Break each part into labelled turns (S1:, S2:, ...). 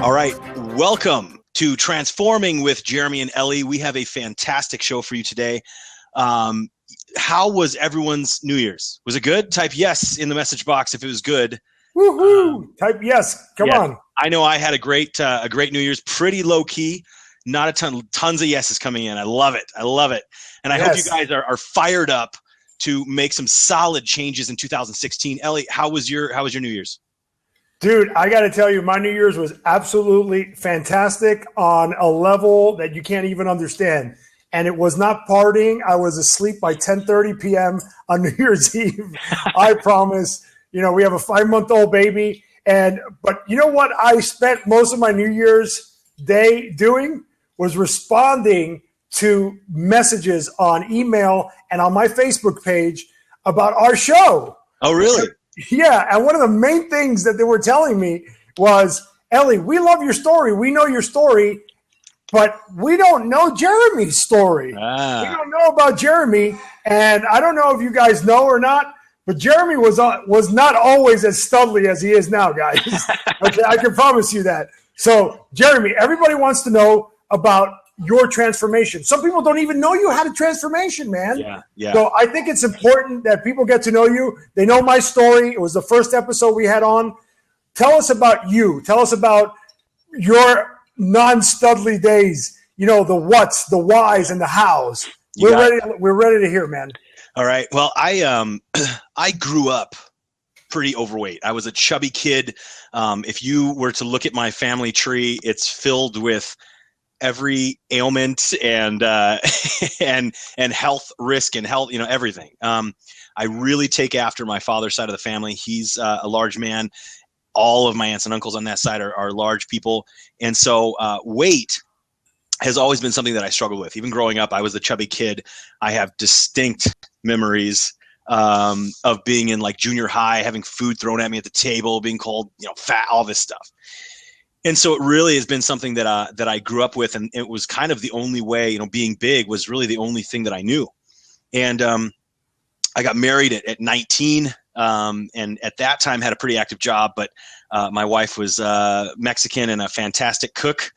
S1: All right, welcome to Transforming with Jeremy and Ellie. We have a fantastic show for you today. How was everyone's New Year's? Was it good? Type yes in the message box if it was good.
S2: Woohoo! Type yes. Come on.
S1: I know I had a great New Year's. Pretty low key. Not a tons of yeses coming in. I love it. And I hope you guys are fired up to make some solid changes in 2016. Ellie, how was your New Year's?
S2: Dude, I got to tell you, my New Year's was absolutely fantastic on a level that you can't even understand. And it was not partying. I was asleep by 10:30 p.m. on New Year's Eve. I promise. You know, we have a 5-month-old baby. But you know what I spent most of my New Year's Day doing? Was responding to messages on email and on my Facebook page about our show.
S1: Oh, really?
S2: Yeah, and one of the main things that they were telling me was, Ellie, we love your story. We know your story, but we don't know Jeremy's story. We don't know about Jeremy, and I don't know if you guys know or not, but Jeremy was not always as studly as he is now, guys. Okay, I can promise you that. So, Jeremy, everybody wants to know about your transformation. Some people don't even know you had a transformation, man.
S1: Yeah.
S2: So I think it's important that people get to know you. They know my story. It was the first episode we had on. Tell us about you. Tell us about your non-studly days. You know, the whats, the whys, and the hows. We're ready to hear, man.
S1: All right. Well, I grew up pretty overweight. I was a chubby kid. If you were to look at my family tree, it's filled with every ailment and health risk and health, everything. I really take after my father's side of the family. He's a large man. All of my aunts and uncles on that side are large people. And so weight has always been something that I struggled with. Even growing up, I was the chubby kid. I have distinct memories of being in like junior high, having food thrown at me at the table, being called, fat, all this stuff. And so it really has been something that I grew up with, and it was kind of the only way, being big was really the only thing that I knew. And I got married at 19, and at that time had a pretty active job, but my wife was Mexican and a fantastic cook.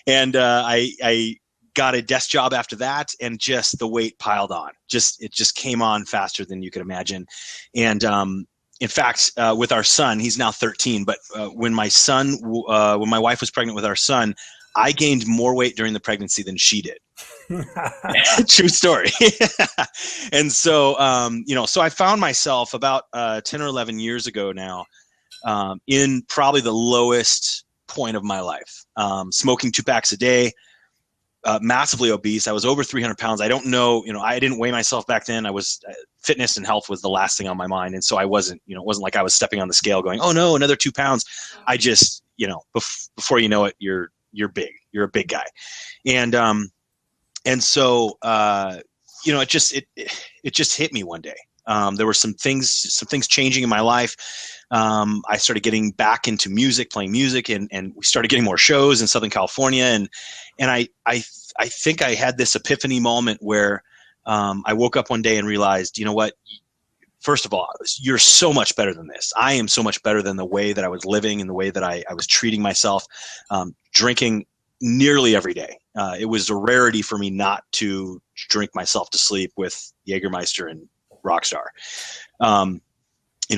S1: And I got a desk job after that, and just the weight piled on. It just came on faster than you could imagine. And in fact, with our son, he's now 13, but when my wife was pregnant with our son, I gained more weight during the pregnancy than she did. True story. And so, so I found myself about 10 or 11 years ago now in probably the lowest point of my life, smoking 2 packs a day, massively obese. I was over 300 pounds. I don't know, I didn't weigh myself back then. I was fitness and health was the last thing on my mind. And so I wasn't, it wasn't like I was stepping on the scale going, oh no, another 2 pounds. I just, before you know it, you're big, you're a big guy. And so, it just hit me one day. There were some things changing in my life. I started getting back into music, playing music, and we started getting more shows in Southern California. And I think I had this epiphany moment where I woke up one day and realized, you know what? First of all, you're so much better than this. I am so much better than the way that I was living and the way that I was treating myself, drinking nearly every day. It was a rarity for me not to drink myself to sleep with Jägermeister and Rockstar.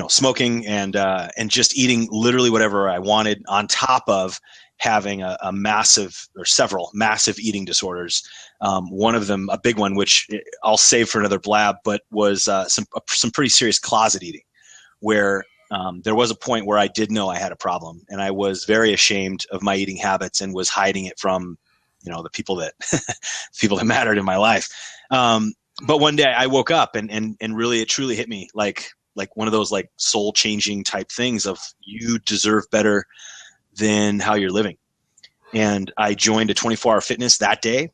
S1: Smoking and just eating literally whatever I wanted, on top of having a massive or several massive eating disorders. One of them, a big one, which I'll save for another blab, but was some pretty serious closet eating, where there was a point where I did know I had a problem, and I was very ashamed of my eating habits and was hiding it from, the people that mattered in my life. But one day I woke up and really, it truly hit me like one of those like soul changing type things of, you deserve better than how you're living. And I joined a 24-hour fitness that day.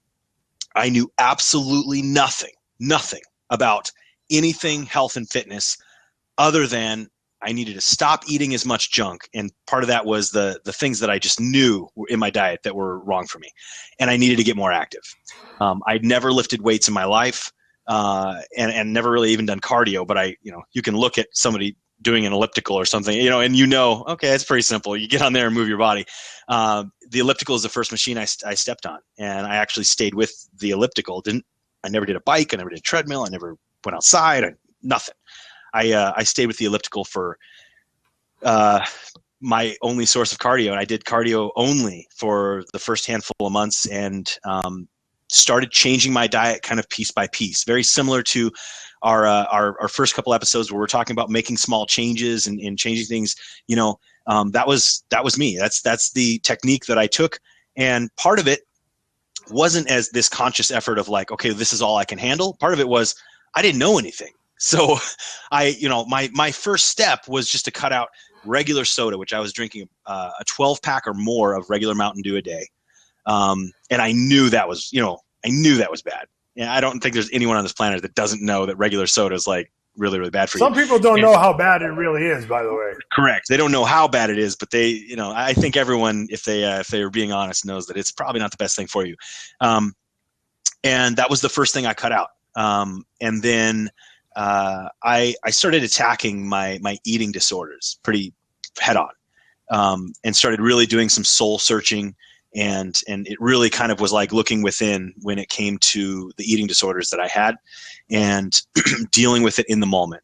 S1: I knew absolutely nothing about anything health and fitness other than I needed to stop eating as much junk. And part of that was the things that I just knew were in my diet that were wrong for me. And I needed to get more active. I'd never lifted weights in my life, and never really even done cardio, but you can look at somebody doing an elliptical or something, and okay, it's pretty simple. You get on there and move your body. The elliptical is the first machine I stepped on, and I actually stayed with the elliptical. I never did a bike. I never did a treadmill. I never went outside. Nothing. I stayed with the elliptical for my only source of cardio, and I did cardio only for the first handful of months, and started changing my diet kind of piece by piece, very similar to our first couple episodes where we're talking about making small changes and changing things. That was me. That's the technique that I took, and part of it wasn't as this conscious effort of like, okay, this is all I can handle. Part of it was I didn't know anything. So my first step was just to cut out regular soda, which I was drinking a 12 pack or more of regular Mountain Dew a day. And I knew that was bad. And I don't think there's anyone on this planet that doesn't know that regular soda is like really, really bad for you.
S2: Some people don't know how bad it really is, by the way.
S1: Correct. They don't know how bad it is, but I think everyone, if they are being honest, knows that it's probably not the best thing for you. And that was the first thing I cut out. And then I started attacking my eating disorders pretty head on, and started really doing some soul searching. And it really kind of was like looking within when it came to the eating disorders that I had, and dealing with it in the moment.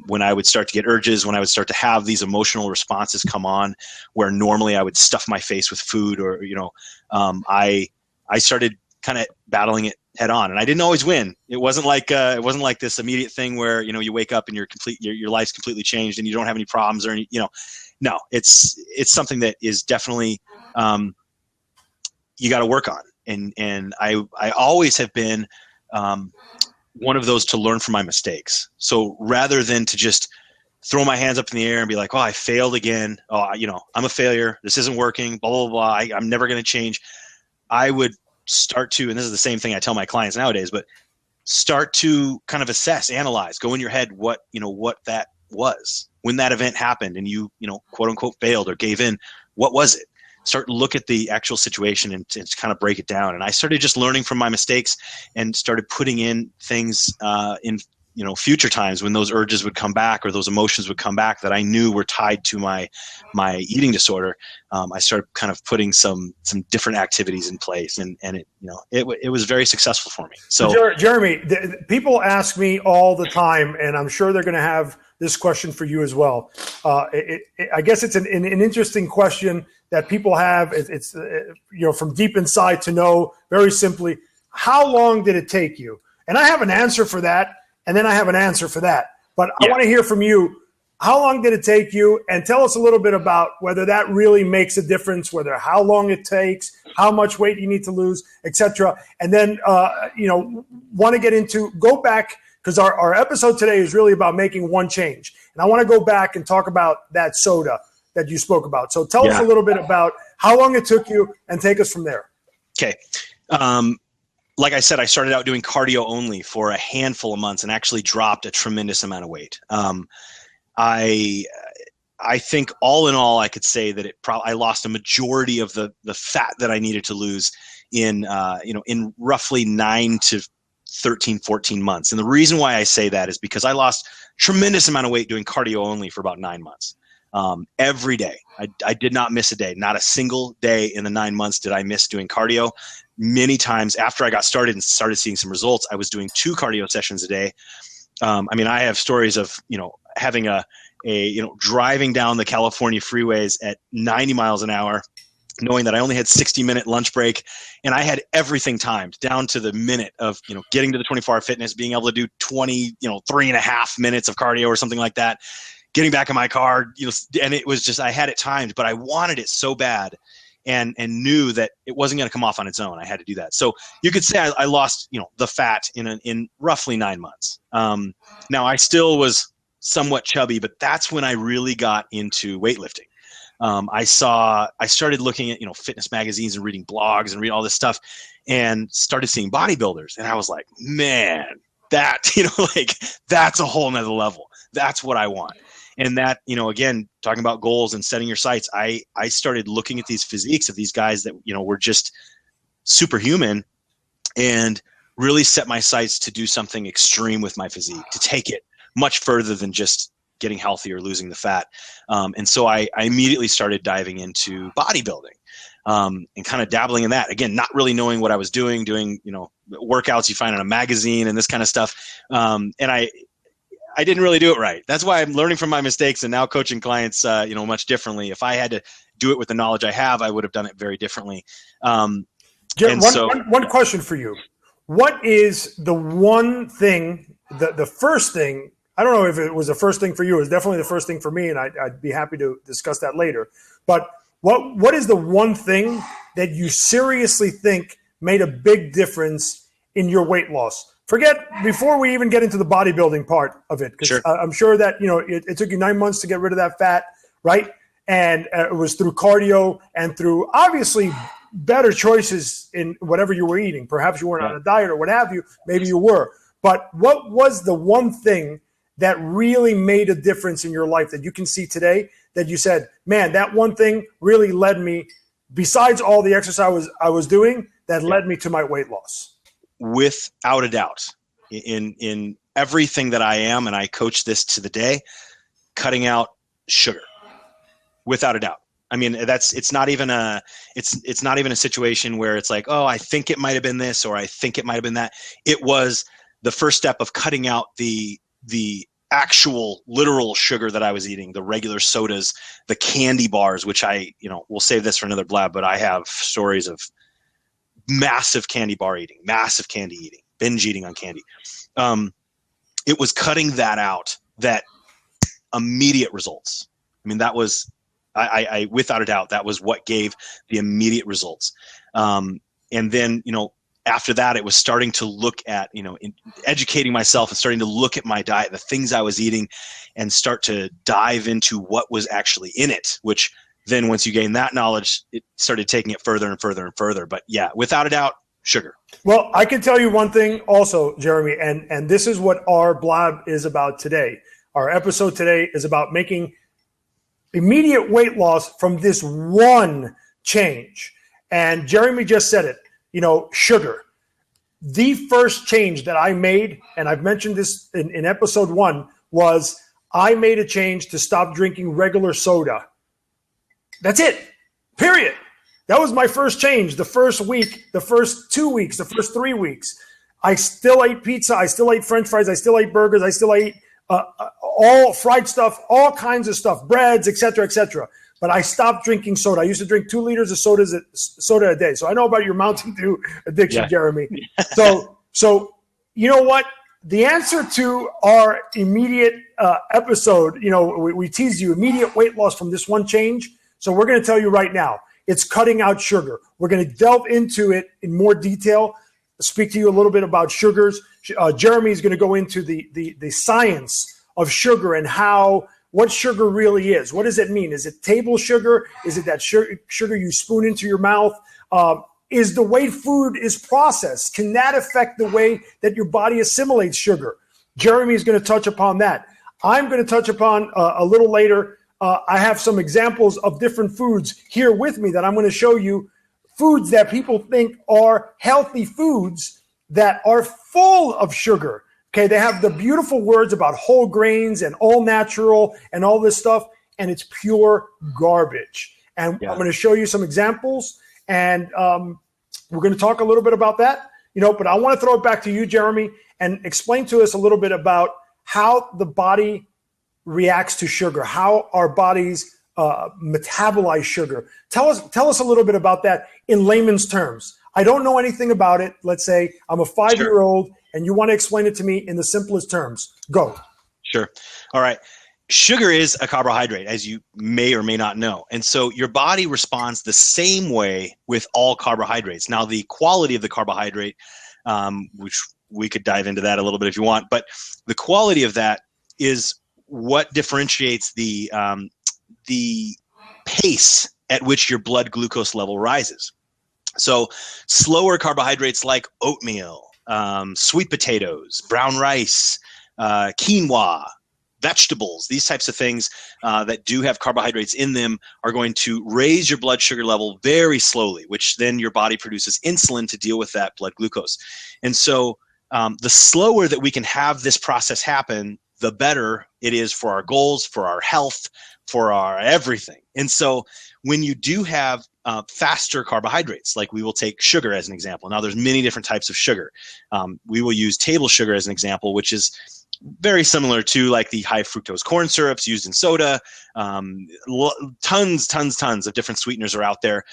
S1: When I would start to get urges, when I would start to have these emotional responses come on, where normally I would stuff my face with food, or I started kind of battling it head on, and I didn't always win. It wasn't like this immediate thing where you wake up and your life's completely changed and you don't have any problems or any. No, it's something that is definitely. You got to work on. And I always have been one of those to learn from my mistakes. So rather than to just throw my hands up in the air and be like, oh, I failed again. Oh, I'm a failure. This isn't working, blah, blah, blah. I'm never going to change. I would start to, and this is the same thing I tell my clients nowadays, but start to kind of assess, analyze, go in your head what that was. When that event happened and you quote unquote failed or gave in, what was it? Start to look at the actual situation and kind of break it down. And I started just learning from my mistakes and started putting in things in future times when those urges would come back or those emotions would come back that I knew were tied to my eating disorder. I started kind of putting some different activities in place, and it was very successful for me. So
S2: Jeremy, people ask me all the time, and I'm sure they're going to have this question for you as well. I guess it's an interesting question that people have. It's from deep inside to know very simply, how long did it take you? And I have an answer for that, and then I have an answer for that. But I want to hear from you. How long did it take you? And tell us a little bit about whether that really makes a difference, whether how long it takes, how much weight you need to lose, etc. And then, want to get into, go back, because our episode today is really about making one change. And I want to go back and talk about that soda that you spoke about. So tell us a little bit about how long it took you and take us from there.
S1: Okay. Like I said, I started out doing cardio only for a handful of months and actually dropped a tremendous amount of weight. I think all in all, I could say that I lost a majority of the fat that I needed to lose in roughly 9 to 13, 14 months. And the reason why I say that is because I lost tremendous amount of weight doing cardio only for about 9 months. Every day. I did not miss a day. Not a single day in the 9 months did I miss doing cardio. Many times after I got started and started seeing some results, I was doing 2 cardio sessions a day. I have stories of, having driving down the California freeways at 90 miles an hour, knowing that I only had 60-minute lunch break, and I had everything timed down to the minute of, getting to the 24-hour fitness, being able to do 3.5 minutes of cardio or something like that, getting back in my car, and it was just, I had it timed, but I wanted it so bad and knew that it wasn't going to come off on its own. I had to do that. So you could say I lost, the fat in roughly 9 months. Now I still was somewhat chubby, but that's when I really got into weightlifting. I started looking at, fitness magazines and reading blogs and reading all this stuff, and started seeing bodybuilders. And I was like, man, that, that's a whole nother level. That's what I want. And that, again, talking about goals and setting your sights, I started looking at these physiques of these guys that, were just superhuman, and really set my sights to do something extreme with my physique, to take it much further than just getting healthier, losing the fat. And so I immediately started diving into bodybuilding. And kind of dabbling in that, again, not really knowing what I was doing, workouts you find in a magazine and this kind of stuff. And I didn't really do it right. That's why I'm learning from my mistakes and now coaching clients, much differently. If I had to do it with the knowledge I have, I would have done it very differently.
S2: One question for you. What is the one thing, the first thing, I don't know if it was the first thing for you, it was definitely the first thing for me, and I'd be happy to discuss that later. But what is the one thing that you seriously think made a big difference in your weight loss? Forget, before we even get into the bodybuilding part of it, because
S1: Sure.
S2: I'm sure that, it took you 9 months to get rid of that fat, right? And it was through cardio and through obviously better choices in whatever you were eating. Perhaps you weren't on a diet or what have you. Maybe you were. But what was the one thing that really made a difference in your life that you can see today that you said, man, that one thing really led me, besides all the exercise I was doing, that led me to my weight loss?
S1: Without a doubt, in everything that I am, and I coach this to the day, cutting out sugar, without a doubt. I mean, it's not even a situation where it's like, oh, I think it might have been this, or I think it might have been that. It was the first step of cutting out the actual literal sugar that I was eating, the regular sodas, the candy bars, which we'll save this for another blab, but I have stories of massive candy bar eating, massive candy eating, binge eating on candy. It was cutting that out, that immediate results. I mean, that was, I without a doubt, that was what gave the immediate results. And then, after that, it was starting to look at, educating myself and starting to look at my diet, the things I was eating, and start to dive into what was actually in it, which then once you gain that knowledge, it started taking it further and further and further. But yeah, without a doubt, sugar.
S2: Well, I can tell you one thing also, Jeremy, and this is what our blab is about today. Our episode today is about making immediate weight loss from this one change. And Jeremy just said it, sugar. The first change that I made, and I've mentioned this in episode 1, was I made a change to stop drinking regular soda. That's it, period. That was my first change. The first week, the first 2 weeks, the first 3 weeks, I still ate pizza. I still ate French fries. I still ate burgers. I still ate all fried stuff, all kinds of stuff, breads, et cetera, et cetera. But I stopped drinking soda. I used to drink 2 liters of soda a day. So I know about your Mountain Dew addiction, Jeremy. So you know what? The answer to our immediate episode, we teased you, immediate weight loss from this one change. So we're going to tell you right now, it's cutting out sugar. We're going to delve into it in more detail, speak to you a little bit about sugars. Jeremy is going to go into the science of sugar and what sugar really is. What does it mean? Is it table sugar? Is it that sugar you spoon into your mouth? Is the way food is processed? Can that affect the way that your body assimilates sugar? Jeremy is going to touch upon that. I'm going to touch upon a little later. I have some examples of different foods here with me that I'm going to show you, foods that people think are healthy foods that are full of sugar. Okay, they have the beautiful words about whole grains and all natural and all this stuff, and it's pure garbage. And I'm going to show you some examples, and we're going to talk a little bit about that. But I want to throw it back to you, Jeremy, and explain to us a little bit about how the body reacts to sugar, how our bodies metabolize sugar. Tell us a little bit about that in layman's terms. I don't know anything about it. Let's say I'm a 5-year-old and you want to explain it to me in the simplest terms. Go.
S1: Sure. All right. Sugar is a carbohydrate, as you may or may not know. And so your body responds the same way with all carbohydrates. Now, the quality of the carbohydrate, which we could dive into that a little bit if you want, but the quality of that is what differentiates the pace at which your blood glucose level rises. So slower carbohydrates like oatmeal, sweet potatoes, brown rice, quinoa, vegetables, these types of things that do have carbohydrates in them are going to raise your blood sugar level very slowly, which then your body produces insulin to deal with that blood glucose. And so the slower that we can have this process happen the better it is for our goals, for our health, for our everything. And so when you do have faster carbohydrates, like we will take sugar as an example. Now there's many different types of sugar. We will use table sugar as an example, which is very similar to like the high fructose corn syrups used in soda. Tons of different sweeteners are out there.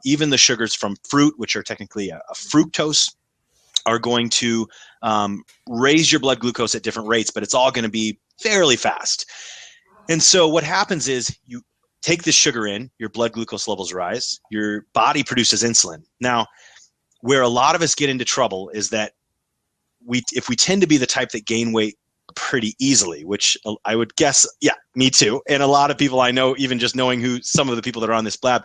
S1: Even the sugars from fruit, which are technically a fructose, are going to raise your blood glucose at different rates, but it's all going to be fairly fast. And so what happens is you take this sugar in, your blood glucose levels rise, your body produces insulin. Now, where a lot of us get into trouble is that if we tend to be the type that gain weight pretty easily, which I would guess, yeah, me too. And a lot of people I know, even just knowing who some of the people that are on this blab,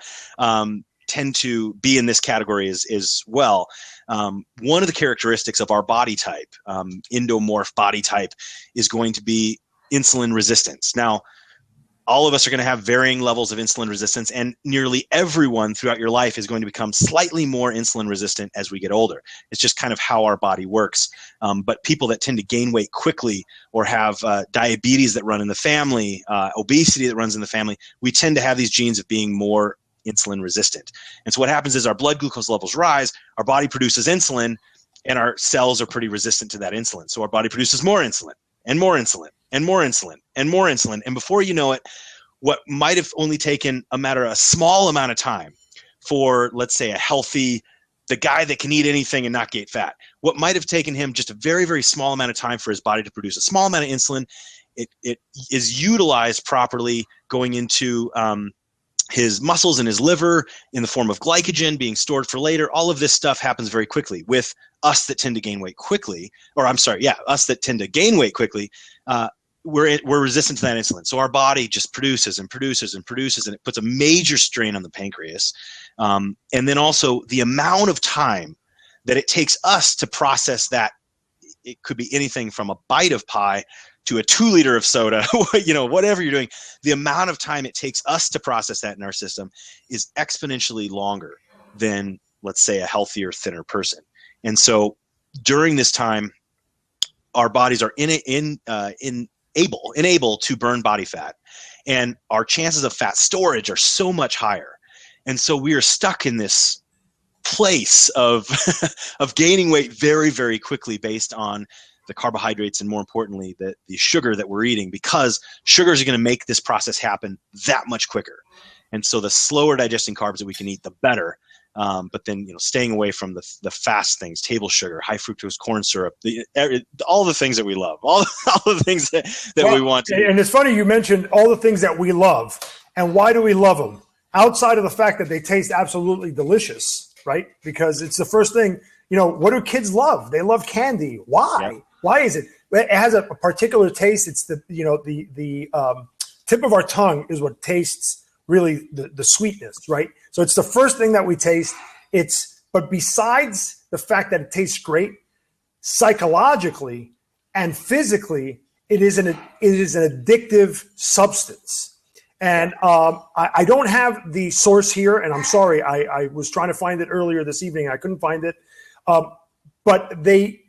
S1: tend to be in this category as well. One of the characteristics of our body type, endomorph body type, is going to be insulin resistance. Now, all of us are going to have varying levels of insulin resistance, and nearly everyone throughout your life is going to become slightly more insulin resistant as we get older. It's just kind of how our body works. But people that tend to gain weight quickly or have diabetes that run in the family, obesity that runs in the family, we tend to have these genes of being more insulin resistant. And so what happens is our blood glucose levels rise, our body produces insulin, and our cells are pretty resistant to that insulin. So our body produces more insulin and more insulin and more insulin and more insulin. And before you know it, what might have only taken a small amount of time for, let's say, the guy that can eat anything and not get fat, what might have taken him just a very, very small amount of time for his body to produce a small amount of insulin, it is utilized properly going into his muscles and his liver in the form of glycogen being stored for later. All of this stuff happens very quickly. With us that tend to gain weight quickly, us that tend to gain weight quickly, we're resistant to that insulin. So our body just produces and produces and produces, and it puts a major strain on the pancreas. And then also the amount of time that it takes us to process that, it could be anything from a bite of pie to a 2 liter of soda, whatever you're doing, the amount of time it takes us to process that in our system is exponentially longer than, let's say, a healthier, thinner person. And so during this time, our bodies are unable to burn body fat, and our chances of fat storage are so much higher. And so we are stuck in this place of of gaining weight very, very quickly based on the carbohydrates and, more importantly, the sugar that we're eating, because sugars are going to make this process happen that much quicker. And so the slower digesting carbs that we can eat, the better. But then, staying away from the fast things, table sugar, high fructose corn syrup, all the things that we love, all the things that we want to.
S2: And it's funny you mentioned all the things that we love. And why do we love them? Outside of the fact that they taste absolutely delicious, right? Because it's the first thing, what do kids love? They love candy. Why? Yeah. Why is it? It has a particular taste. It's the tip of our tongue is what tastes really the sweetness, right? So it's the first thing that we taste. But besides the fact that it tastes great, psychologically and physically, it is an addictive substance. And I don't have the source here, and I'm sorry. I was trying to find it earlier this evening. I couldn't find it. But they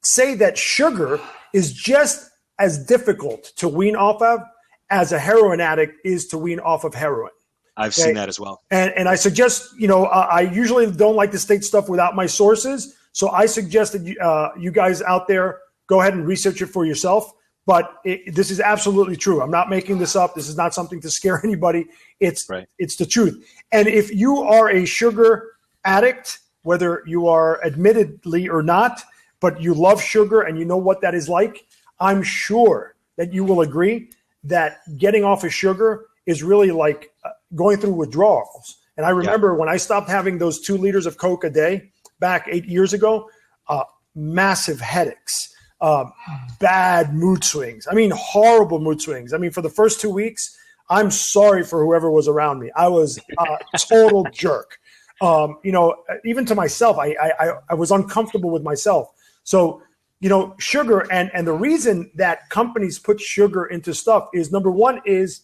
S2: say that sugar is just as difficult to wean off of as a heroin addict is to wean off of heroin.
S1: I've seen that as well.
S2: And I suggest, I usually don't like to state stuff without my sources. So I suggest that you guys out there go ahead and research it for yourself. But this is absolutely true. I'm not making this up. This is not something to scare anybody. It's the truth. And if you are a sugar addict, whether you are admittedly or not, but you love sugar and you know what that is like, I'm sure that you will agree that getting off of sugar is really like going through withdrawals. And I remember when I stopped having those 2 liters of Coke a day back 8 years ago, massive headaches, bad mood swings. I mean, horrible mood swings. I mean, for the first 2 weeks, I'm sorry for whoever was around me. I was a total jerk. Even to myself, I was uncomfortable with myself. So, sugar and the reason that companies put sugar into stuff is, number one, is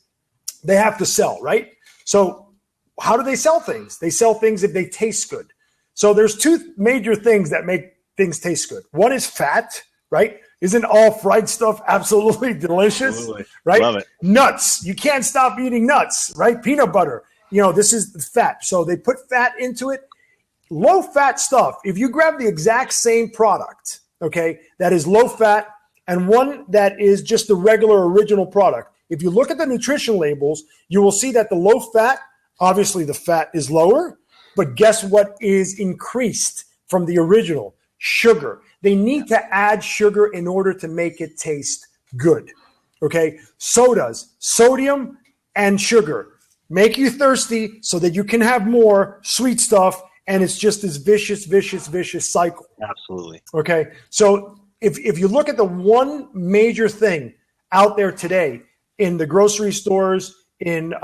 S2: they have to sell, right? So how do they sell things? They sell things if they taste good. So there's 2 major things that make things taste good. One is fat, right? Isn't all fried stuff absolutely delicious?
S1: Absolutely.
S2: Right?
S1: Love it.
S2: Nuts. You can't stop eating nuts, right? Peanut butter. This is the fat. So they put fat into it. Low fat stuff. If you grab the exact same product, okay, that is low fat, and one that is just the regular original product, if you look at the nutrition labels, you will see that the low fat, obviously the fat is lower, but guess what is increased from the original? Sugar. They need to add sugar in order to make it taste good. Okay? Sodas, sodium and sugar make you thirsty so that you can have more sweet stuff, and it's just this vicious cycle.
S1: Absolutely.
S2: Okay? So if you look at the one major thing out there today in the grocery stores, in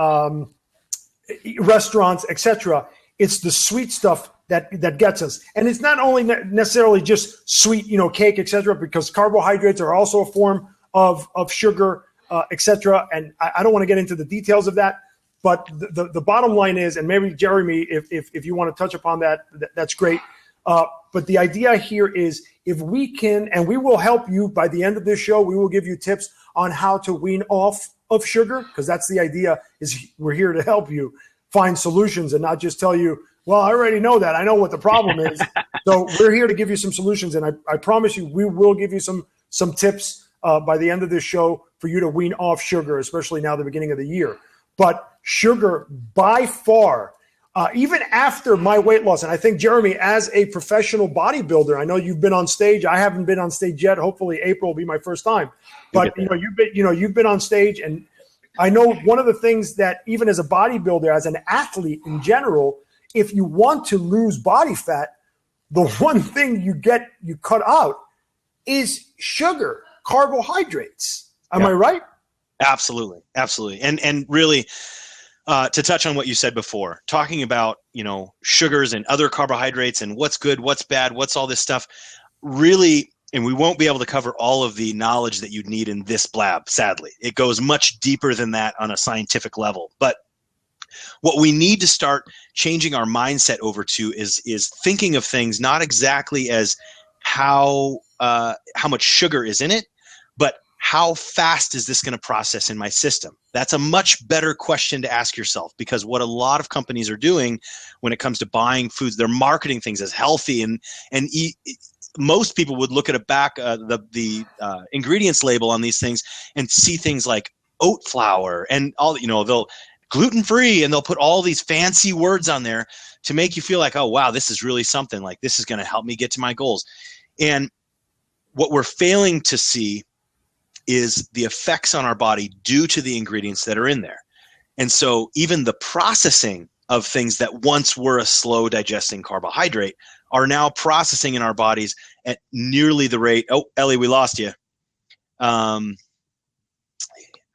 S2: restaurants, etc., it's the sweet stuff that gets us. And it's not only necessarily just sweet, cake, etc., because carbohydrates are also a form of sugar, etc. And I don't want to get into the details of that, but the bottom line is, and maybe Jeremy, if you want to touch upon that, that's great. But the idea here is, if we can, and we will help you by the end of this show, we will give you tips on how to wean off of sugar, because that's the idea, is we're here to help you find solutions and not just tell you, well, I already know that. I know what the problem is. So we're here to give you some solutions. And I promise you, we will give you some tips by the end of this show for you to wean off sugar, especially now the beginning of the year. But sugar, by far, even after my weight loss, and I think, Jeremy, as a professional bodybuilder, I know you've been on stage. I haven't been on stage yet. Hopefully April will be my first time. But you've been on stage, and I know one of the things that, even as a bodybuilder, as an athlete in general, if you want to lose body fat, the one thing you cut out is sugar, carbohydrates. Am I right?
S1: Absolutely. And really, to touch on what you said before, talking about, sugars and other carbohydrates and what's good, what's bad, what's all this stuff, really, and we won't be able to cover all of the knowledge that you'd need in this blab, sadly. It goes much deeper than that on a scientific level. But what we need to start changing our mindset over to is thinking of things not exactly as how much sugar is in it, but how fast is this going to process in my system? That's a much better question to ask yourself, because what a lot of companies are doing when it comes to buying foods, they're marketing things as healthy, and most people would look at the ingredients label on these things and see things like oat flour and all, they'll gluten-free, and they'll put all these fancy words on there to make you feel like, oh, wow, this is really something, like this is going to help me get to my goals. And what we're failing to see is the effects on our body due to the ingredients that are in there. And so even the processing of things that once were a slow digesting carbohydrate are now processing in our bodies at nearly the rate. Oh, Ellie, we lost you.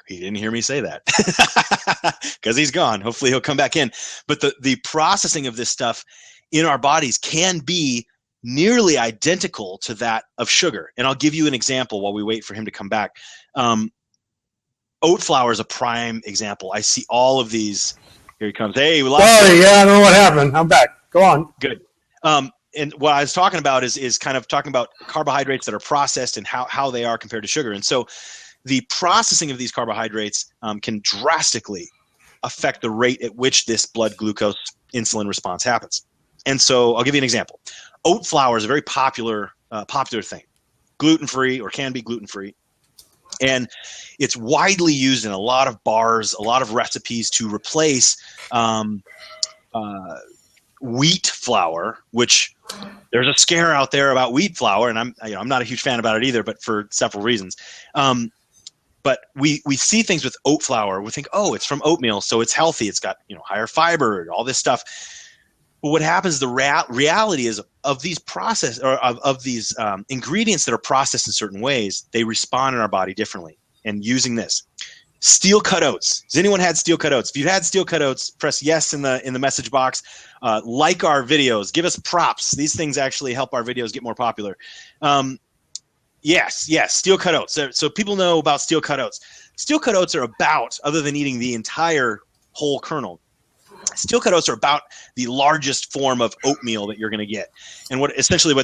S1: He didn't hear me say that because he's gone. Hopefully he'll come back in. But the processing of this stuff in our bodies can be nearly identical to that of sugar. And I'll give you an example while we wait for him to come back. Oat flour is a prime example. I see all of these. Here he comes. Hey, we lost
S2: you. Yeah, I don't know what happened. I'm back. Go on.
S1: Good. And what I was talking about is kind of talking about carbohydrates that are processed and how they are compared to sugar. And so the processing of these carbohydrates can drastically affect the rate at which this blood glucose insulin response happens. And so I'll give you an example. Oat flour is a very popular thing, gluten-free, or can be gluten-free. And it's widely used in a lot of bars, a lot of recipes to replace wheat flour, which there's a scare out there about wheat flour, and I'm not a huge fan about it either, but for several reasons. But we see things with oat flour. We think, oh, it's from oatmeal, so it's healthy. It's got higher fiber, all this stuff. But what happens? The reality is of these ingredients that are processed in certain ways, they respond in our body differently. And using this, steel cut oats. Has anyone had steel cut oats? If you've had steel cut oats, press yes in the message box. Like our videos, give us props. These things actually help our videos get more popular. Yes, steel cut oats. So people know about steel cut oats. Steel cut oats are about, other than eating the entire whole kernel, steel cut oats are about the largest form of oatmeal that you're going to get. And what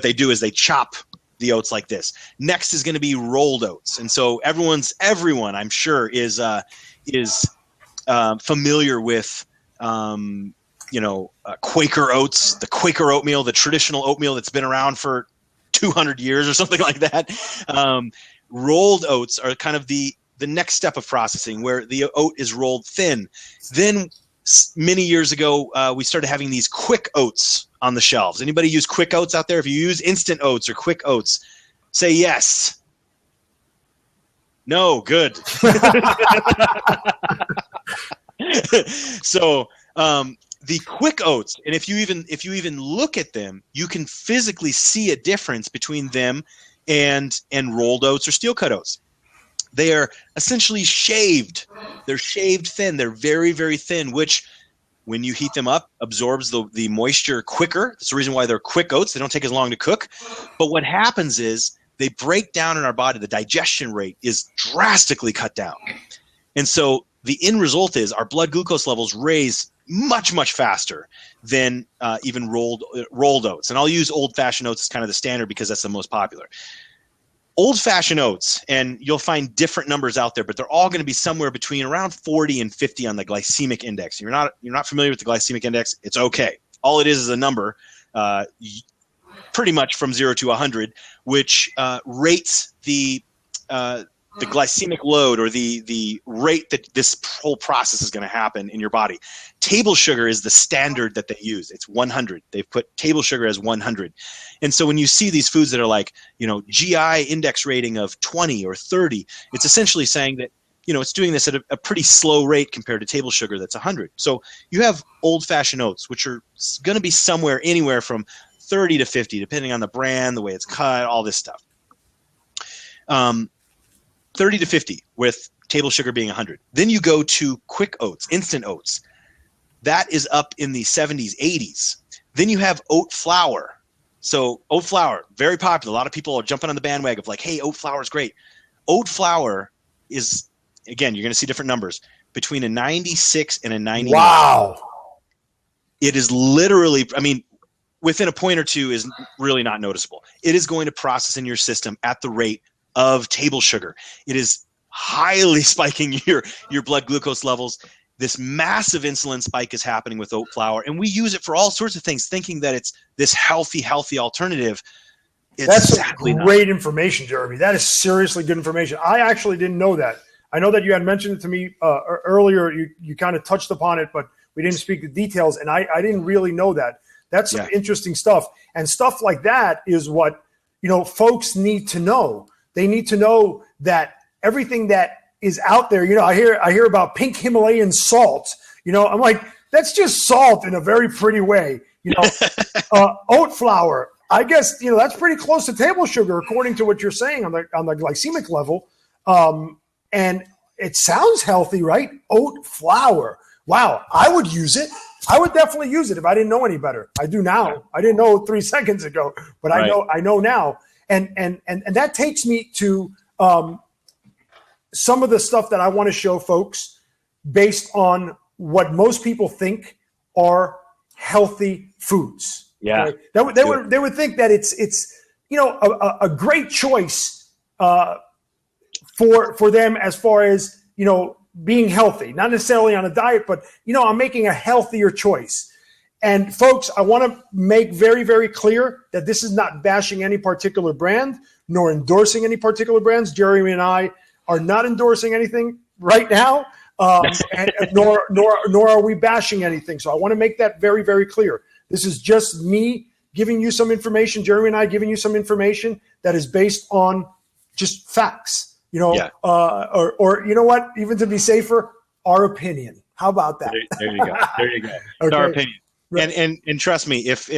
S1: they do is they chop the oats like this. Next is going to be rolled oats. And so everyone I'm sure is familiar with, Quaker oats, the Quaker oatmeal, the traditional oatmeal that's been around for 200 years or something like that. Rolled oats are kind of the next step of processing, where the oat is rolled thin. Then many years ago, we started having these quick oats on the shelves. Anybody use quick oats out there? If you use instant oats or quick oats, say yes. No, good. So the quick oats, and if you even look at them, you can physically see a difference between them and rolled oats or steel cut oats. They are essentially shaved. They're shaved thin. They're very, very thin, which when you heat them up, absorbs the moisture quicker. That's the reason why they're quick oats. They don't take as long to cook. But what happens is they break down in our body. The digestion rate is drastically cut down. And so the end result is our blood glucose levels raise much, much faster than even rolled oats. And I'll use old-fashioned oats as kind of the standard because that's the most popular. Old-fashioned oats, and you'll find different numbers out there, but they're all going to be somewhere between around 40 and 50 on the glycemic index. You're not familiar with the glycemic index, it's okay. All it is a number, pretty much from 0 to 100, which rates the glycemic load, or the rate that this whole process is going to happen in your body. Table sugar is the standard that they use. It's 100. They've put table sugar as 100. And so when you see these foods that are like, GI index rating of 20 or 30, it's essentially saying that, it's doing this at a pretty slow rate compared to table sugar that's 100. So you have old-fashioned oats, which are going to be anywhere from 30 to 50, depending on the brand, the way it's cut, all this stuff. 30 to 50 with table sugar being 100. Then you go to quick oats, instant oats. That is up in the 70s, 80s. Then you have oat flour. So oat flour, very popular. A lot of people are jumping on the bandwagon of like, hey, oat flour is great. Oat flour is, again, you're going to see different numbers, between a 96 and a 99.
S2: Wow.
S1: It is literally, within a point or two is really not noticeable. It is going to process in your system at the rate of table sugar. It is highly spiking your blood glucose levels. This massive insulin spike is happening with oat flour, and we use it for all sorts of things, thinking that it's this healthy alternative.
S2: That's great information, Jeremy. That is seriously good information. I actually didn't know that. I know that you had mentioned it to me earlier. You kind of touched upon it, but we didn't speak the details, and I didn't really know that. That's some interesting stuff, and stuff like that is what folks need to know. They need to know that everything that is out there, I hear about pink Himalayan salt. I'm like, that's just salt in a very pretty way. Oat flour, I guess, that's pretty close to table sugar, according to what you're saying on the glycemic level. And it sounds healthy, right? Oat flour. Wow. I would use it. I would definitely use it if I didn't know any better. I do now. I didn't know 3 seconds ago, but right. I know now. And that takes me to some of the stuff that I want to show folks based on what most people think are healthy foods.
S1: Yeah,
S2: right? They would think that it's a great choice for them as far as being healthy, not necessarily on a diet, but I'm making a healthier choice. And folks, I want to make very, very clear that this is not bashing any particular brand, nor endorsing any particular brands. Jeremy and I are not endorsing anything right now, and nor are we bashing anything. So I want to make that very, very clear. This is just me giving you some information, Jeremy and I giving you some information that is based on just facts, or you know what, even to be safer, our opinion. How about that?
S1: There you go.
S2: Okay.
S1: It's our opinion. Right. And trust me, if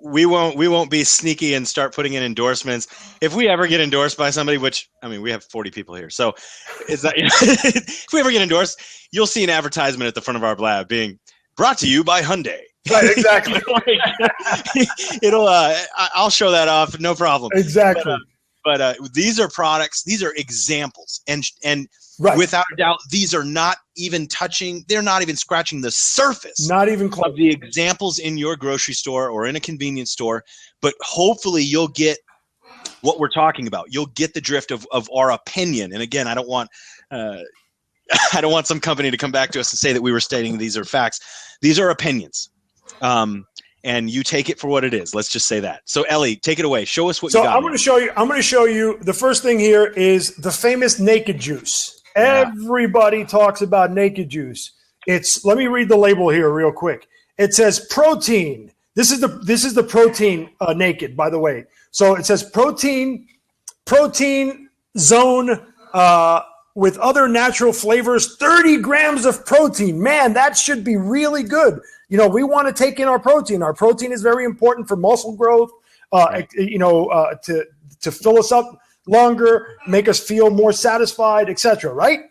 S1: we won't be sneaky and start putting in endorsements. If we ever get endorsed by somebody, which we have 40 people here, so it's not, if we ever get endorsed, you'll see an advertisement at the front of our lab being brought to you by Hyundai.
S2: Right, exactly.
S1: I'll show that off, no problem.
S2: Exactly.
S1: But these are products, these are examples, and
S2: right.
S1: Without a doubt, these are not even they're not even scratching the surface.
S2: Not even close.
S1: Of the examples in your grocery store or in a convenience store, but hopefully you'll get what we're talking about. You'll get the drift of our opinion. And again, I don't want some company to come back to us and say that we were stating these are facts. These are opinions. And you take it for what it is. Let's just say that. So Ellie, take it away. Show us what you got.
S2: So I'm going to show you. The first thing here is the famous naked juice. Yeah. Everybody talks about naked juice. Let me read the label here real quick. It says protein. This is the protein naked, by the way. So it says protein zone with other natural flavors, 30 grams of protein. Man, that should be really good. We want to take in our protein. Our protein is very important for muscle growth, to fill us up longer, make us feel more satisfied, etc. Right?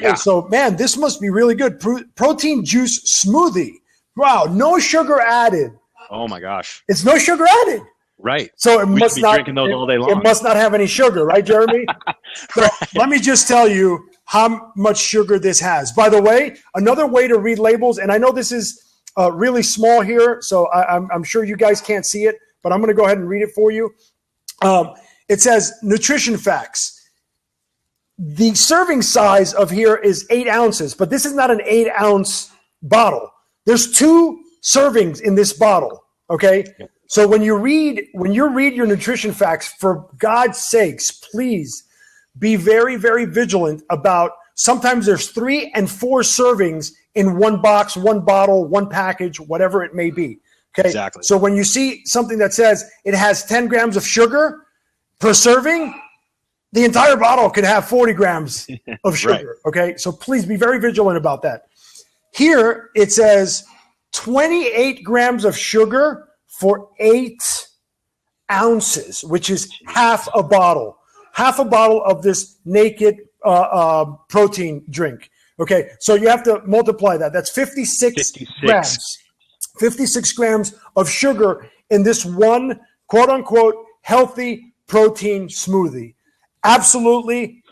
S2: Yeah. Okay, so, man, this must be really good. Protein juice smoothie. Wow, no sugar added.
S1: Oh, my gosh.
S2: It's no sugar added.
S1: Right.
S2: So it must not
S1: drinking those all day long.
S2: It must not have any sugar, right, Jeremy? So let me just tell you how much sugar this has. By the way, another way to read labels, and I know this is really small here, so I'm sure you guys can't see it, but I'm going to go ahead and read it for you. It says nutrition facts. The serving size of here is 8 ounces, but this is not an 8-ounce bottle. There's 2 servings in this bottle. Okay. Yep. So when you read your nutrition facts, for God's sakes, please be very, very vigilant about. Sometimes there's 3 and 4 servings in one box, one bottle, one package, whatever it may be. Okay.
S1: Exactly.
S2: So when you see something that says it has 10 grams of sugar per serving, the entire bottle could have 40 grams of sugar. Right. Okay. So please be very vigilant about that. Here it says 28 grams of sugar for 8 ounces, which is half a bottle of this naked protein drink. Okay, so you have to multiply that. That's 56 grams. 56 grams of sugar in this one quote-unquote healthy protein smoothie. Absolutely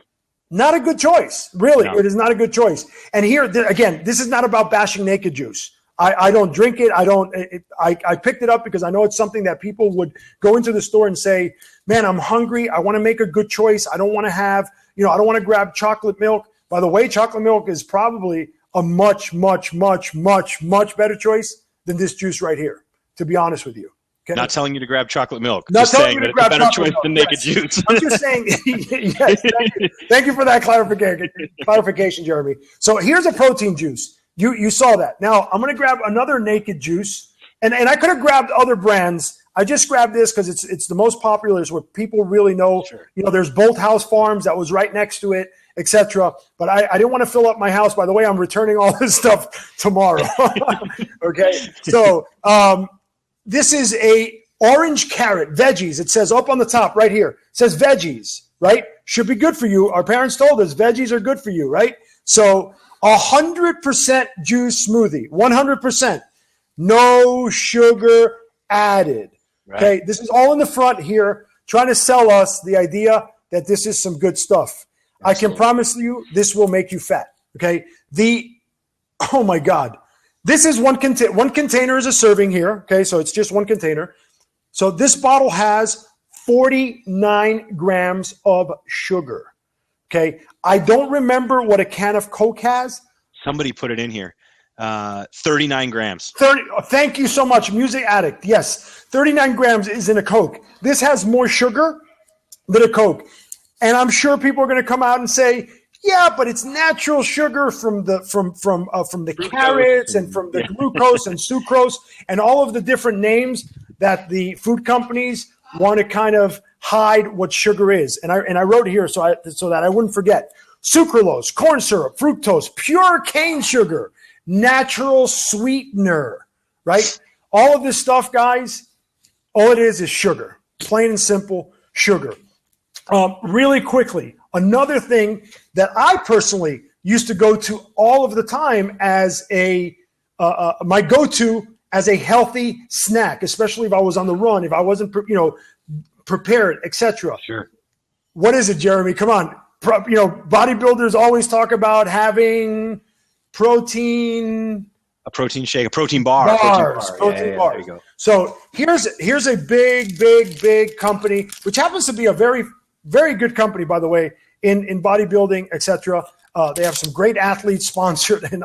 S2: not a good choice. Really, no. It is not a good choice. And here, again, this is not about bashing naked juice. I don't drink it. I picked it up because I know it's something that people would go into the store and say, man, I'm hungry. I want to make a good choice. I don't want to have, I don't want to grab chocolate milk. By the way, chocolate milk is probably a much, much, much, much, much better choice than this juice right here, to be honest with you. Okay?
S1: Not telling you to grab chocolate milk. Not just saying that it's a better choice than naked juice.
S2: I'm just saying, yes, thank you. Thank you for that clarification, Jeremy. So here's a protein juice. You saw that. Now, I'm going to grab another naked juice, and I could have grabbed other brands. I just grabbed this because it's the most popular. It's what people really know. Sure. There's Bolt House Farms that was right next to it, etc. But I didn't want to fill up my house. By the way, I'm returning all this stuff tomorrow. Okay, so this is a orange carrot veggies. It says up on the top right here. It says veggies, right? Should be good for you. Our parents told us veggies are good for you, right? So 100% juice smoothie, 100%, no sugar added. Right. Okay, this is all in the front here, trying to sell us the idea that this is some good stuff. Absolutely. I can promise you this will make you fat. Okay, oh my God, this is one container is a serving here. Okay, so it's just one container. So this bottle has 49 grams of sugar. Okay, I don't remember what a can of Coke has.
S1: Somebody put it in here. 39 grams.
S2: 30. Thank you so much, Music Addict. Yes, 39 grams is in a Coke. This has more sugar than a Coke. And I'm sure people are going to come out and say, yeah, but it's natural sugar from the carrots and from the glucose and sucrose and all of the different names that the food companies want to kind of hide what sugar is. And I wrote here so that I wouldn't forget. Sucralose, corn syrup, fructose, pure cane sugar, natural sweetener, right? All of this stuff, guys, all it is sugar. Plain and simple sugar. Really quickly, another thing that I personally used to go to all of the time as my go-to as a healthy snack, especially if I was on the run, if I wasn't, prepared, etc.
S1: Sure.
S2: What is it, Jeremy? Come on. Bodybuilders always talk about having protein
S1: A protein shake, a protein bar.
S2: Bars, protein
S1: Yeah,
S2: bars.
S1: there you go.
S2: So here's a big company, which happens to be a very, very good company, by the way, in bodybuilding, etc. They have some great athletes sponsored and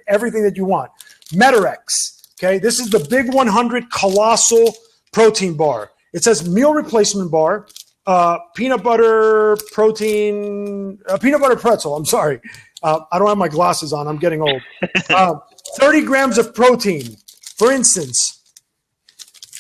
S2: everything that you want. Metarex, okay? This is the Big 100 Colossal Protein Bar. It says meal replacement bar, peanut butter pretzel. I'm sorry. I don't have my glasses on. I'm getting old. 30 grams of protein. For instance,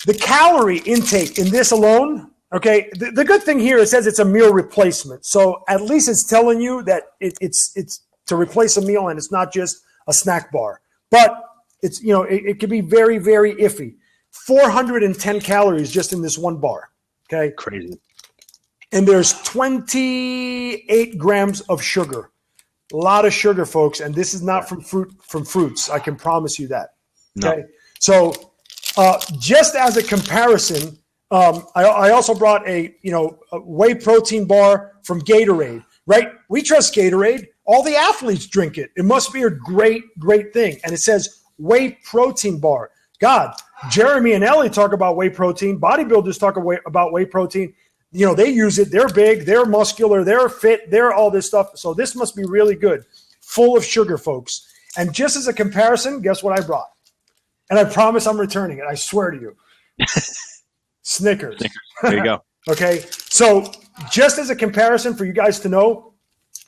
S2: the calorie intake in this alone, okay, the good thing here, it says it's a meal replacement. So at least it's telling you that it's to replace a meal and it's not just a snack bar. But it's, it can be very, very iffy. 410 calories just in this one bar, okay?
S1: Crazy.
S2: And there's 28 grams of sugar. A lot of sugar, folks, and this is not from fruits. I can promise you that. Okay, no. So just as a comparison, I also brought a whey protein bar from Gatorade. Right? We trust Gatorade. All the athletes drink it. It must be a great thing. And it says whey protein bar. God, Jeremy and Ellie talk about whey protein. Bodybuilders talk about whey protein. They use it. They're big. They're muscular. They're fit. They're all this stuff. So this must be really good. Full of sugar, folks. And just as a comparison, guess what I brought? And I promise I'm returning it. I swear to you. Snickers.
S1: There you go.
S2: Okay. So just as a comparison for you guys to know,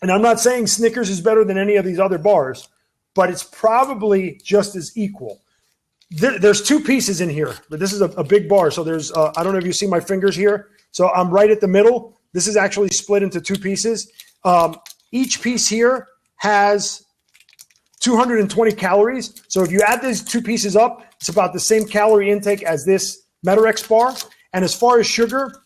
S2: and I'm not saying Snickers is better than any of these other bars, but it's probably just as equal. There's two pieces in here, but this is a big bar. So there's, I don't know if you see my fingers here. So I'm right at the middle. This is actually split into two pieces. Each piece here has 220 calories. So if you add these two pieces up, it's about the same calorie intake as this Metarex bar. And as far as sugar,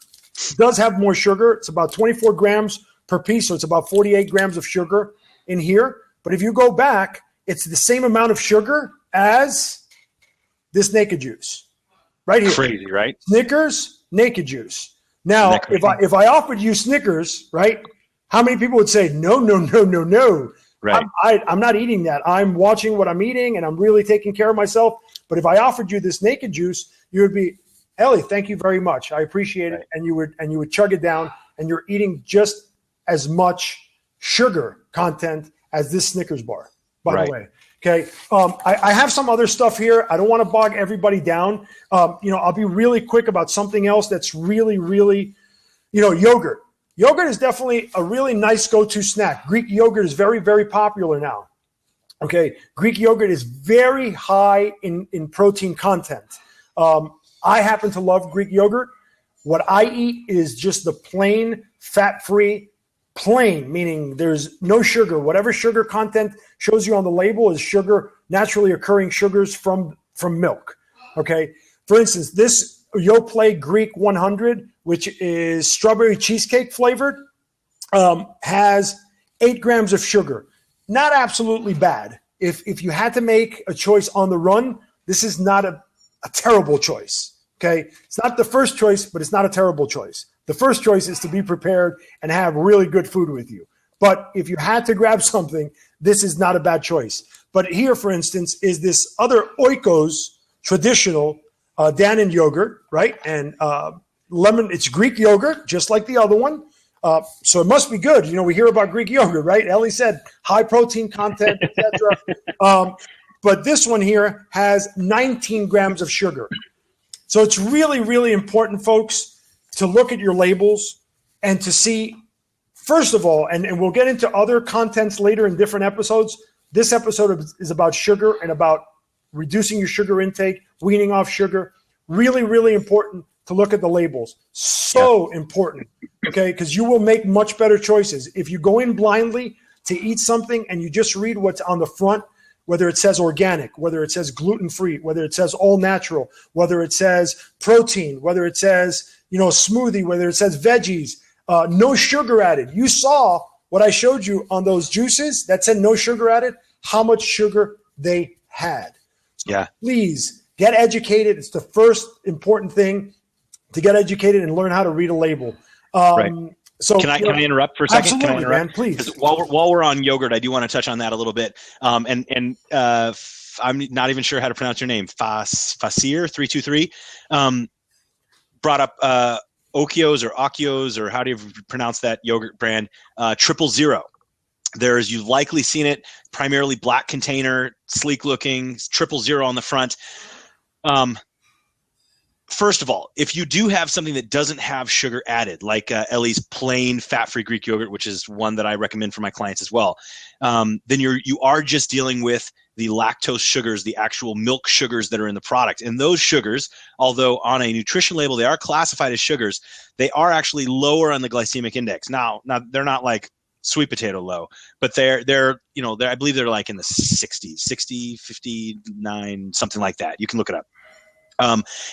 S2: it does have more sugar. It's about 24 grams per piece. So it's about 48 grams of sugar in here. But if you go back, it's the same amount of sugar as this Naked Juice right here.
S1: Crazy, right?
S2: Snickers, Naked Juice. Now, if I offered you Snickers, right, how many people would say, no.
S1: Right.
S2: I'm not eating that. I'm watching what I'm eating, and I'm really taking care of myself. But if I offered you this Naked Juice, you would be, Ellie, thank you very much. I appreciate it. And you would chug it down, and you're eating just as much sugar content as this Snickers bar, by the way. Okay. I have some other stuff here. I don't want to bog everybody down. I'll be really quick about something else that's really, yogurt. Yogurt is definitely a really nice go-to snack. Greek yogurt is very, very popular now. Okay. Greek yogurt is very high in protein content. I happen to love Greek yogurt. What I eat is just the plain, fat-free, plain, meaning there's no sugar. Whatever sugar content shows you on the label is sugar, naturally occurring sugars from milk. Okay. For instance, this Yoplait Greek 100, which is strawberry cheesecake flavored, has 8 grams of sugar. Not absolutely bad. If you had to make a choice on the run, this is not a terrible choice. Okay. It's not the first choice, but it's not a terrible choice. The first choice is to be prepared and have really good food with you. But if you had to grab something, this is not a bad choice. But here, for instance, is this other Oikos traditional Dannon yogurt, right? And lemon, it's Greek yogurt, just like the other one. So it must be good. We hear about Greek yogurt, right? Ellie said high protein content, etc. But this one here has 19 grams of sugar. So it's really, really important, folks, to look at your labels and to see, first of all, and we'll get into other contents later in different episodes. This episode is about sugar and about reducing your sugar intake, weaning off sugar. Really, really important to look at the labels. So important, okay, because you will make much better choices. If you go in blindly to eat something and you just read what's on the front, whether it says organic, whether it says gluten-free, whether it says all natural, whether it says protein, whether it says, smoothie, whether it says veggies, no sugar added. You saw what I showed you on those juices that said no sugar added, how much sugar they had. So please get educated. It's the first important thing, to get educated and learn how to read a label. Right. So
S1: can I interrupt for a second?
S2: Absolutely, man, please.
S1: While we're on yogurt, I do want to touch on that a little bit. I'm not even sure how to pronounce your name, Fasir 323, brought up Okios or how do you pronounce that yogurt brand? 000. You've likely seen it, primarily black container, sleek looking, 000 on the front. First of all, if you do have something that doesn't have sugar added, like Ellie's plain fat-free Greek yogurt, which is one that I recommend for my clients as well, then you are just dealing with the lactose sugars, the actual milk sugars that are in the product. And those sugars, although on a nutrition label they are classified as sugars, they are actually lower on the glycemic index. Now they're not like sweet potato low, but they're I believe they're like in the 60s, 60, 59, something like that. You can look it up.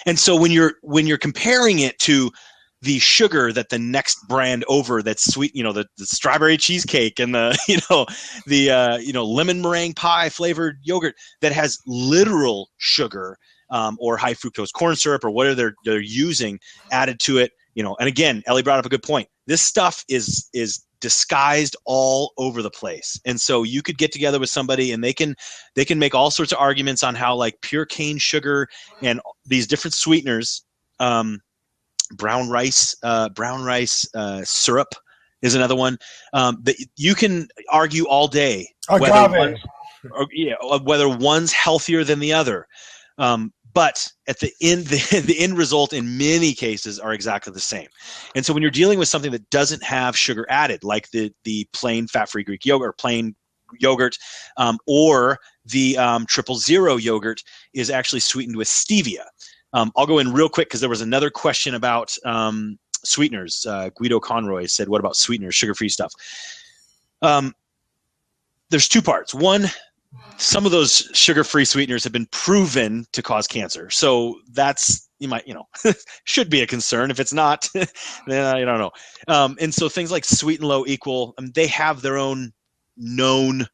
S1: And so when you're comparing it to the sugar that the next brand over that's sweet, the strawberry cheesecake and the lemon meringue pie flavored yogurt that has literal sugar or high fructose corn syrup or whatever they're using added to it, and again, Ellie brought up a good point. This stuff is disguised all over the place. And so you could get together with somebody and they can make all sorts of arguments on how like pure cane sugar and these different sweeteners, brown rice syrup is another one, that you can argue all day whether one's healthier than the other. But at the end, the end result in many cases are exactly the same. And so when you're dealing with something that doesn't have sugar added, like the plain fat-free Greek yogurt, plain yogurt, or the 000 yogurt is actually sweetened with stevia. I'll go in real quick because there was another question about sweeteners. Guido Conroy said, what about sweeteners, sugar-free stuff? There's two parts. One, some of those sugar-free sweeteners have been proven to cause cancer. So that's, should be a concern. If it's not, then I don't know. And so things like sweet and low equal, they have their own known,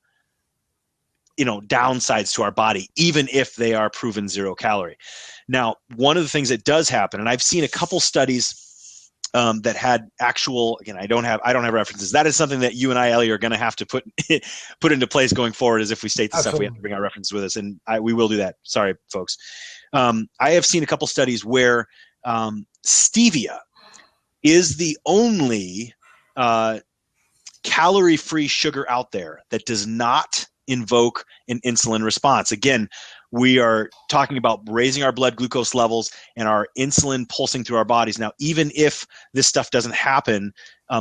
S1: downsides to our body, even if they are proven 0 calorie. Now, one of the things that does happen, and I've seen a couple studies that had actual, again, I don't have references. That is something that you and I, Ellie, are going to have to put into place going forward. As if we state the stuff, we have to bring our references with us, and we will do that. Sorry, folks. I have seen a couple studies where stevia is the only calorie-free sugar out there that does not invoke an insulin response. Again, we are talking about raising our blood glucose levels and our insulin pulsing through our bodies. Now, even if this stuff doesn't happen,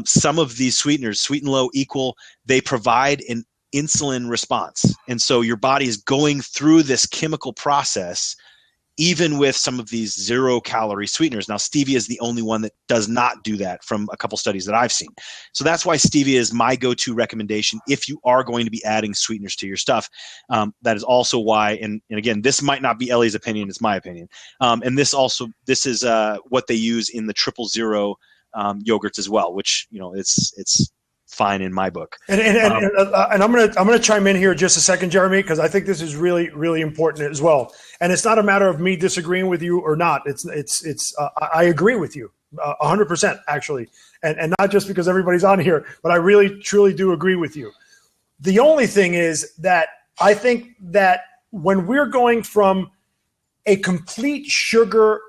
S1: some of these sweeteners, sweet and low equal, they provide an insulin response. And so your body is going through this chemical process even with some of these 0 calorie sweeteners. Now, stevia is the only one that does not do that from a couple studies that I've seen. So that's why stevia is my go-to recommendation if you are going to be adding sweeteners to your stuff. That is also why, and again, this might not be Ellie's opinion, it's my opinion. And this is what they use in the 000 yogurts as well, which, it's fine in my book. And
S2: I'm gonna chime in here just a second, Jeremy, because I think this is really, really important as well. And it's not a matter of me disagreeing with you or not. I agree with you 100% actually, and not just because everybody's on here, but I really truly do agree with you. The only thing is that I think that when we're going from a complete sugar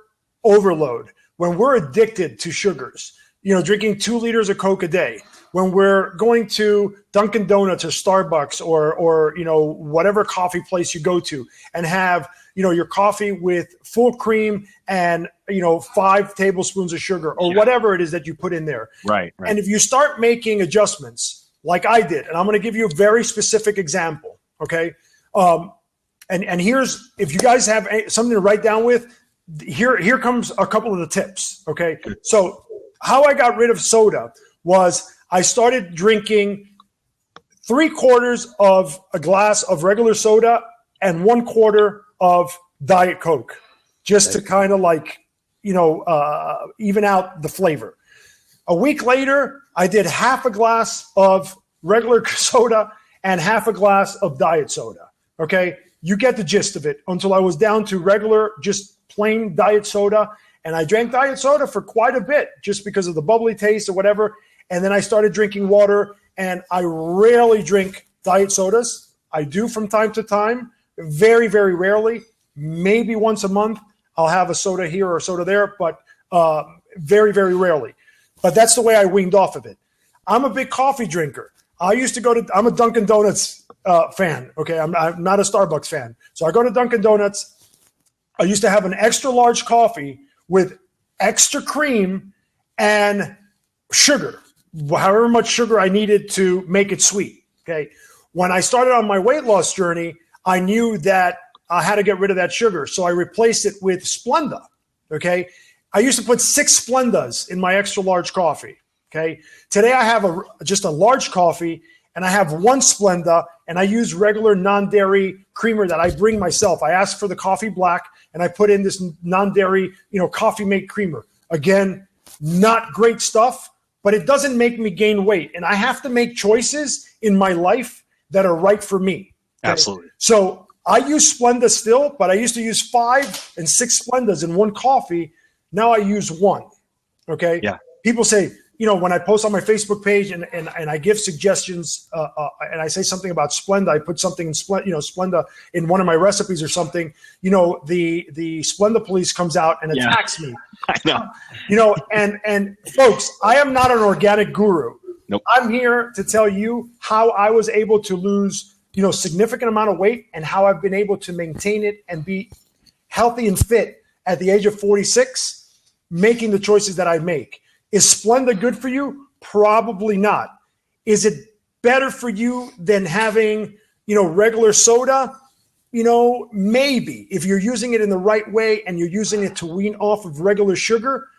S2: overload, when we're addicted to sugars, drinking 2 liters of Coke a day, when we're going to Dunkin' Donuts or Starbucks or whatever coffee place you go to and have your coffee with full cream and 5 tablespoons of sugar or whatever it is that you put in there.
S1: Right.
S2: And if you start making adjustments like I did, and I'm going to give you a very specific example, okay? And here's, if you guys have something to write down with, here comes a couple of the tips, okay? So how I got rid of soda was I started drinking 3/4 of a glass of regular soda and 1/4 of Diet Coke, just to kind of even out the flavor. A week later, I did half a glass of regular soda and half a glass of diet soda. Okay, you get the gist of it, until I was down to regular, just plain diet soda. And I drank diet soda for quite a bit just because of the bubbly taste or whatever. And then I started drinking water, and I rarely drink diet sodas. I do from time to time, Very, very rarely, maybe once a month, I'll have a soda here or a soda there, but very, very rarely. But that's the way I weaned off of it. I'm a big coffee drinker. I'm a Dunkin' Donuts fan. Okay, I'm not a Starbucks fan. So I go to Dunkin' Donuts. I used to have an extra large coffee with extra cream and sugar, however much sugar I needed to make it sweet. Okay. When I started on my weight loss journey, I knew that I had to get rid of that sugar. So I replaced it with Splenda. Okay. I used to put 6 Splendas in my extra large coffee. Okay. Today I have just a large coffee and I have 1 Splenda and I use regular non-dairy creamer that I bring myself. I ask for the coffee black and I put in this non-dairy, coffee mate creamer. Again, not great stuff, but it doesn't make me gain weight. And I have to make choices in my life that are right for me. Okay?
S1: Absolutely.
S2: So I use Splenda still, but I used to use 5 and 6 Splendas in 1 coffee. Now I use 1. Okay.
S1: Yeah.
S2: People say, when I post on my Facebook page and I give suggestions and I say something about Splenda, I put something in Splenda in one of my recipes or something, the Splenda police comes out and attacks me.
S1: I know.
S2: And folks, I am not an organic guru.
S1: Nope.
S2: I'm here to tell you how I was able to lose, significant amount of weight and how I've been able to maintain it and be healthy and fit at the age of 46, making the choices that I make. Is Splenda good for you? Probably not. Is it better for you than having, regular soda? Maybe. If you're using it in the right way and you're using it to wean off of regular sugar,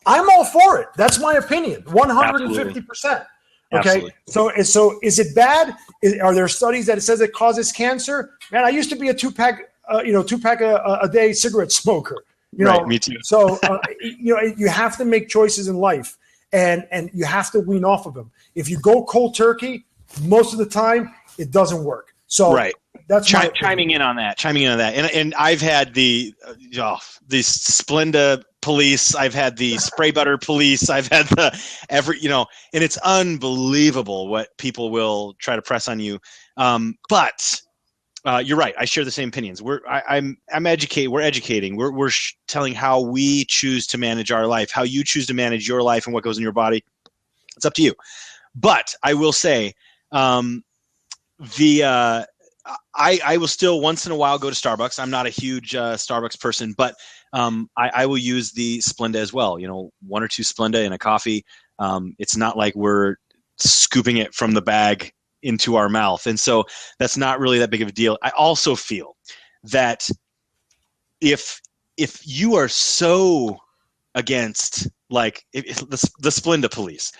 S2: I'm all for it. That's my opinion. 150%. Okay.
S1: Absolutely.
S2: So is it bad? Are there studies that it says it causes cancer? Man, I used to be a 2-pack a day cigarette smoker.
S1: Right, me too.
S2: So, you have to make choices in life and you have to wean off of them. If you go cold turkey, most of the time it doesn't work. So
S1: right.
S2: That's
S1: chiming in on that. And I've had the Splenda police. I've had the spray butter police. I've had and it's unbelievable what people will try to press on you. But you're right. I share the same opinions. We're educating. We're telling how we choose to manage our life, how you choose to manage your life and what goes in your body. It's up to you. But I will say, I will still once in a while go to Starbucks. I'm not a huge Starbucks person, but I will use the Splenda as well. 1 or 2 Splenda in a coffee. It's not like we're scooping it from the bag into our mouth. And so that's not really that big of a deal. I also feel that if you are so against if the Splenda police,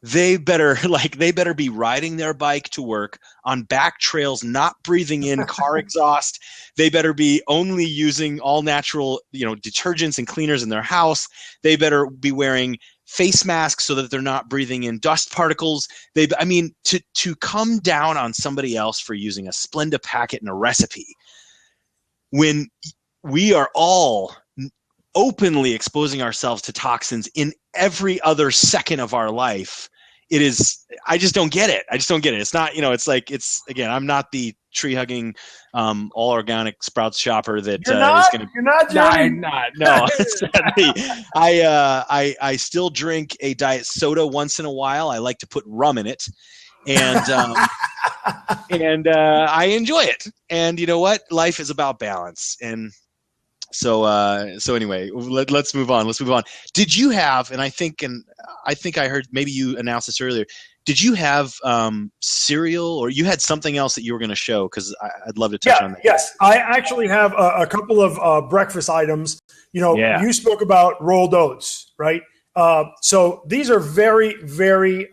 S1: they better be riding their bike to work on back trails, not breathing in car exhaust. They better be only using all natural, detergents and cleaners in their house. They better be wearing face masks so that they're not breathing in dust particles. To come down on somebody else for using a Splenda packet in a recipe when we are all openly exposing ourselves to toxins in every other second of our life. I just don't get it. It's not, again, I'm not the tree hugging, all organic Sprouts shopper that
S2: you're not, Jeremy.
S1: I'm not. No, sadly, I still drink a diet soda once in a while. I like to put rum in it, and I enjoy it. And you know what? Life is about balance. And so anyway, let's move on. Did you have, and I think I heard maybe you announced this earlier. Did you have cereal, or you had something else that you were going to show? Because I'd love to touch on that.
S2: Yes, I actually have a couple of breakfast items. You spoke about rolled oats, right? So these are very, very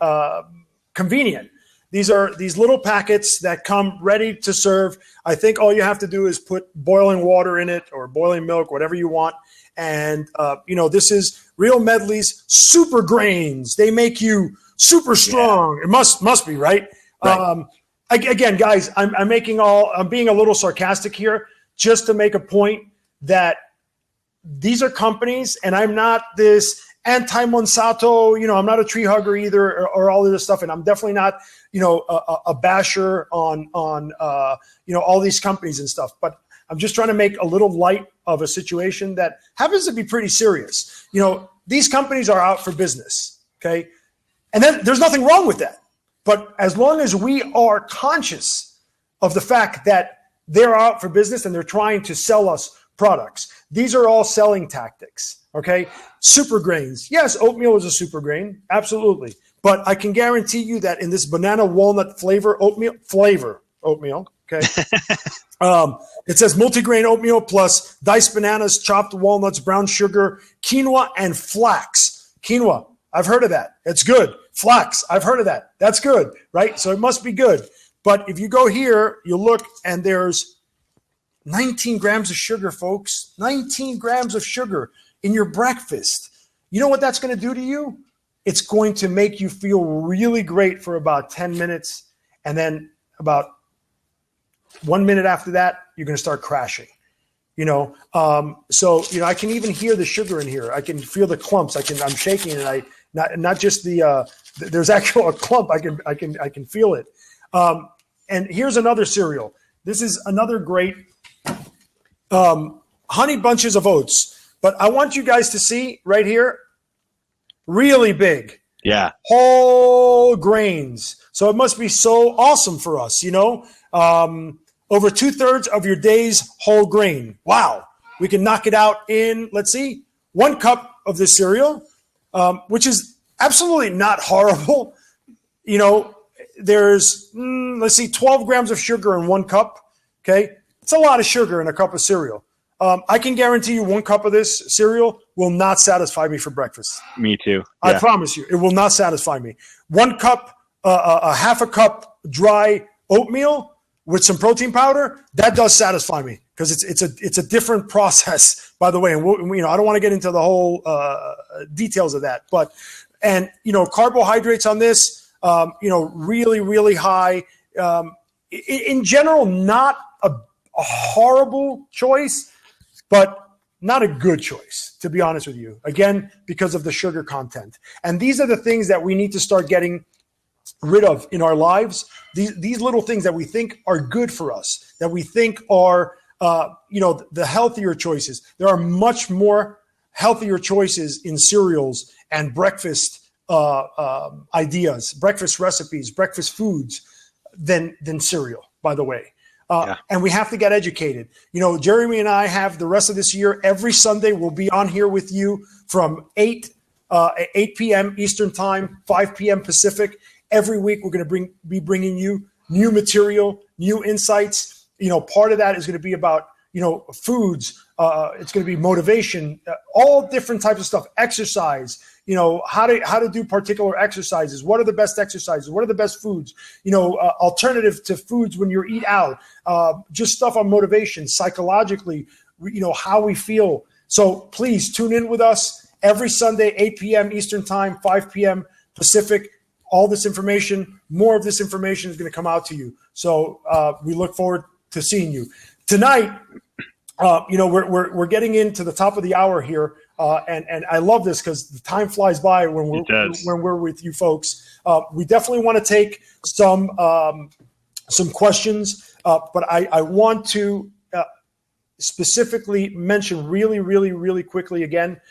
S2: convenient. These are these little packets that come ready to serve. I think all you have to do is put boiling water in it or boiling milk, whatever you want. And, this is Real Medley's super grains. They make you super strong. Yeah. It must be, right? Again, guys, I'm being a little sarcastic here just to make a point that these are companies, and I'm not this anti-Monsanto. I'm not a tree hugger either, or all of this stuff. And I'm definitely not, a basher on all these companies and stuff. But I'm just trying to make a little light of a situation that happens to be pretty serious. These companies are out for business, okay? And then there's nothing wrong with that. But as long as we are conscious of the fact that they're out for business and they're trying to sell us products, these are all selling tactics, okay? Super grains. Yes, oatmeal is a super grain, absolutely. But I can guarantee you that in this banana walnut oatmeal, okay? It says multigrain oatmeal plus diced bananas, chopped walnuts, brown sugar, quinoa, and flax. Quinoa, I've heard of that. It's good. Flax, I've heard of that. That's good, right? So it must be good. But if you go here, you look, and there's 19 grams of sugar, folks. 19 grams of sugar in your breakfast. You know what that's going to do to you? It's going to make you feel really great for about 10 minutes. And then about 1 minute after that, you're going to start crashing. So I can even hear the sugar in here. I can feel the clumps. I'm shaking it. And not just there's actual a clump. I can feel it. And here's another cereal. This is another great honey bunches of oats. But I want you guys to see right here, really big.
S1: Yeah.
S2: Whole grains. So it must be so awesome for us, over 2/3 of your day's whole grain. Wow. We can knock it out in, let's see, 1 cup of this cereal, which is absolutely not horrible. There's, 12 grams of sugar in 1 cup. Okay. It's a lot of sugar in a cup of cereal. I can guarantee you 1 cup of this cereal will not satisfy me for breakfast.
S1: Me too.
S2: Yeah. I promise you, it will not satisfy me. 1 cup, a half a cup dry oatmeal with some protein powder, that does satisfy me, because it's a different process, by the way. And I don't want to get into the whole details of that, but carbohydrates on this, really, really high. In general, not a horrible choice, but not a good choice, to be honest with you. Again, because of the sugar content. And these are the things that we need to start getting rid of in our lives. These little things that we think are good for us, that we think are, the healthier choices. There are much more healthier choices in cereals and breakfast ideas, breakfast recipes, breakfast foods than cereal, by the way. And we have to get educated. Jeremy and I have the rest of this year, every Sunday, we'll be on here with you from 8 p.m. Eastern time, 5 p.m. Pacific. Every week, we're going to be bringing you new material, new insights. Part of that is going to be about, foods. It's going to be motivation, all different types of stuff, exercise, how to do particular exercises. What are the best exercises? What are the best foods? Alternative to foods when you eat out, just stuff on motivation, psychologically, how we feel. So please tune in with us every Sunday, 8 p.m. Eastern time, 5 p.m. Pacific. All this information, more of this information is going to come out to you. So we look forward to seeing you tonight. We're getting into the top of the hour here, and I love this because the time flies by when we're with you folks. We definitely want to take some questions, but I want to specifically mention really, really, really quickly again.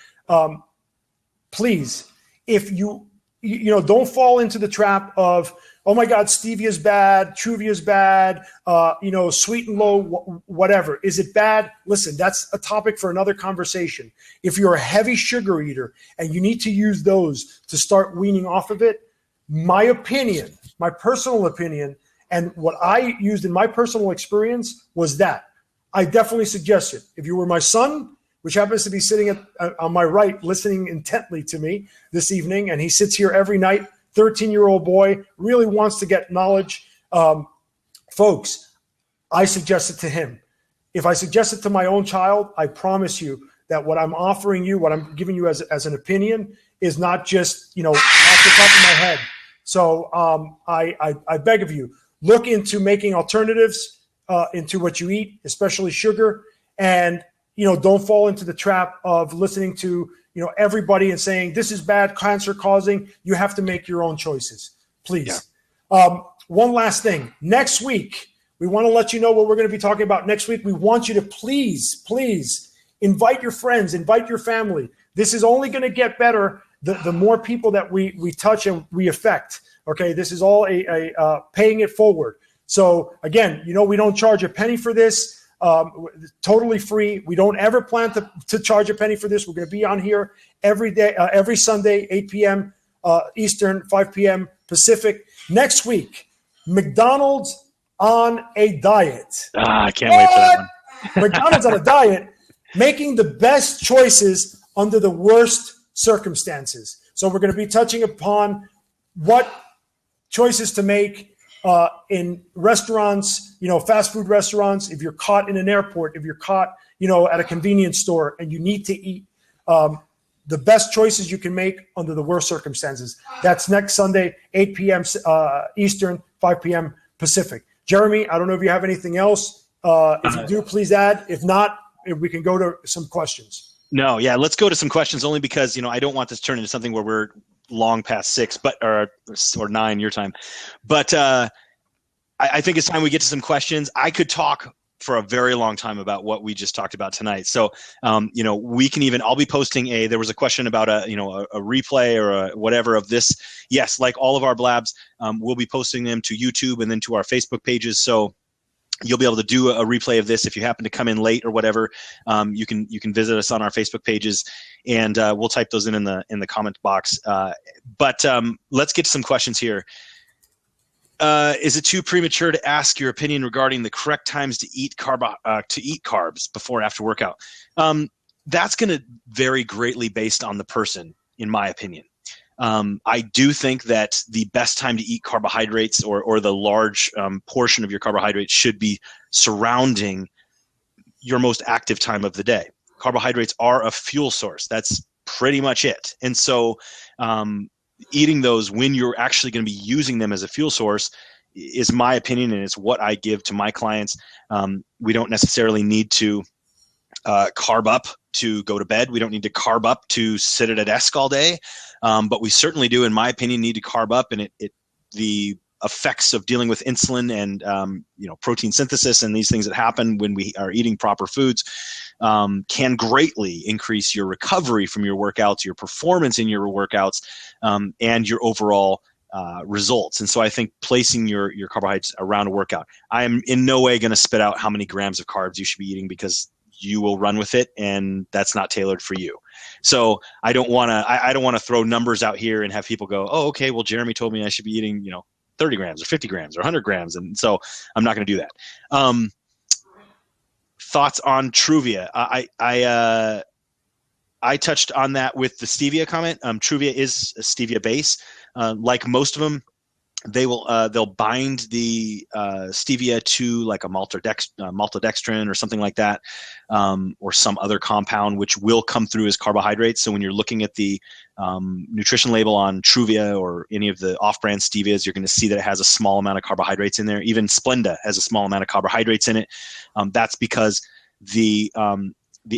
S2: Please, if you don't fall into the trap of, oh my God, stevia is bad, Truvia is bad, sweet and low, whatever. Is it bad? Listen, that's a topic for another conversation. If you're a heavy sugar eater and you need to use those to start weaning off of it, my personal opinion, and what I used in my personal experience was that I definitely suggest it. If you were my son, which happens to be sitting on my right, listening intently to me this evening, and he sits here every night, 13-year-old boy, really wants to get knowledge. Folks, I suggest it to him. If I suggest it to my own child, I promise you that what I'm offering you, what I'm giving you as an opinion, is not just, off the top of my head. So I beg of you, look into making alternatives into what you eat, especially sugar, and don't fall into the trap of listening to, everybody and saying this is bad, cancer causing. You have to make your own choices, please. One last thing. Next week, we want to let you know what we're going to be talking about next week. We want you to please invite your friends, invite your family. This is only going to get better the more people that we touch and we affect. Okay, this is all a paying it forward. So again, we don't charge a penny for this. Totally free. We don't ever plan to charge a penny for this. We're going to be on here every day, every Sunday, 8 p.m. Eastern, 5 p.m. Pacific. Next week, McDonald's on a diet.
S1: I can't wait for that one.
S2: McDonald's on a diet, making the best choices under the worst circumstances. So we're going to be touching upon what choices to make in restaurants, fast food restaurants. If you're caught in an airport, if you're caught, at a convenience store and you need to eat, the best choices you can make under the worst circumstances. That's next Sunday, 8 p.m. Eastern, 5 p.m. Pacific. Jeremy, I don't know if you have anything else. If you do, please add. If not, if we can go to some questions.
S1: No, yeah, let's go to some questions only because, I don't want this to turn into something where we're long past 6, or 9 your time. But I think it's time we get to some questions. I could talk for a very long time about what we just talked about tonight. So, we can I'll be posting there was a question about a replay or whatever of this. Yes, like all of our blabs, we'll be posting them to YouTube and then to our Facebook pages. So you'll be able to do a replay of this if you happen to come in late or whatever. You can visit us on our Facebook pages, and we'll type those in the comment box. But let's get to some questions here. Is it too premature to ask your opinion regarding the correct times to eat carbs before and after workout? That's going to vary greatly based on the person, in my opinion. I do think that the best time to eat carbohydrates or the large portion of your carbohydrates should be surrounding your most active time of the day. Carbohydrates are a fuel source. That's pretty much it. And so eating those when you're actually going to be using them as a fuel source is my opinion, and it's what I give to my clients. We don't necessarily need to carb up to go to bed. We don't need to carb up to sit at a desk all day. But we certainly do, in my opinion, need to carb up, and the effects of dealing with insulin and protein synthesis and these things that happen when we are eating proper foods can greatly increase your recovery from your workouts, your performance in your workouts, and your overall results. And so I think placing your carbohydrates around a workout, I am in no way going to spit out how many grams of carbs you should be eating, because you will run with it, and that's not tailored for you. So I don't want to throw numbers out here and have people go, oh, okay, well, Jeremy told me I should be eating 30 grams or 50 grams or 100 grams, and so I'm not going to do that. Thoughts on Truvia? I touched on that with the stevia comment. Truvia is a stevia base. Like most of them, they'll bind the stevia to like a maltodextrin or something like that, or some other compound which will come through as carbohydrates. So when you're looking at the nutrition label on Truvia or any of the off-brand stevias, you're going to see that it has a small amount of carbohydrates in there. Even Splenda has a small amount of carbohydrates in it. That's because the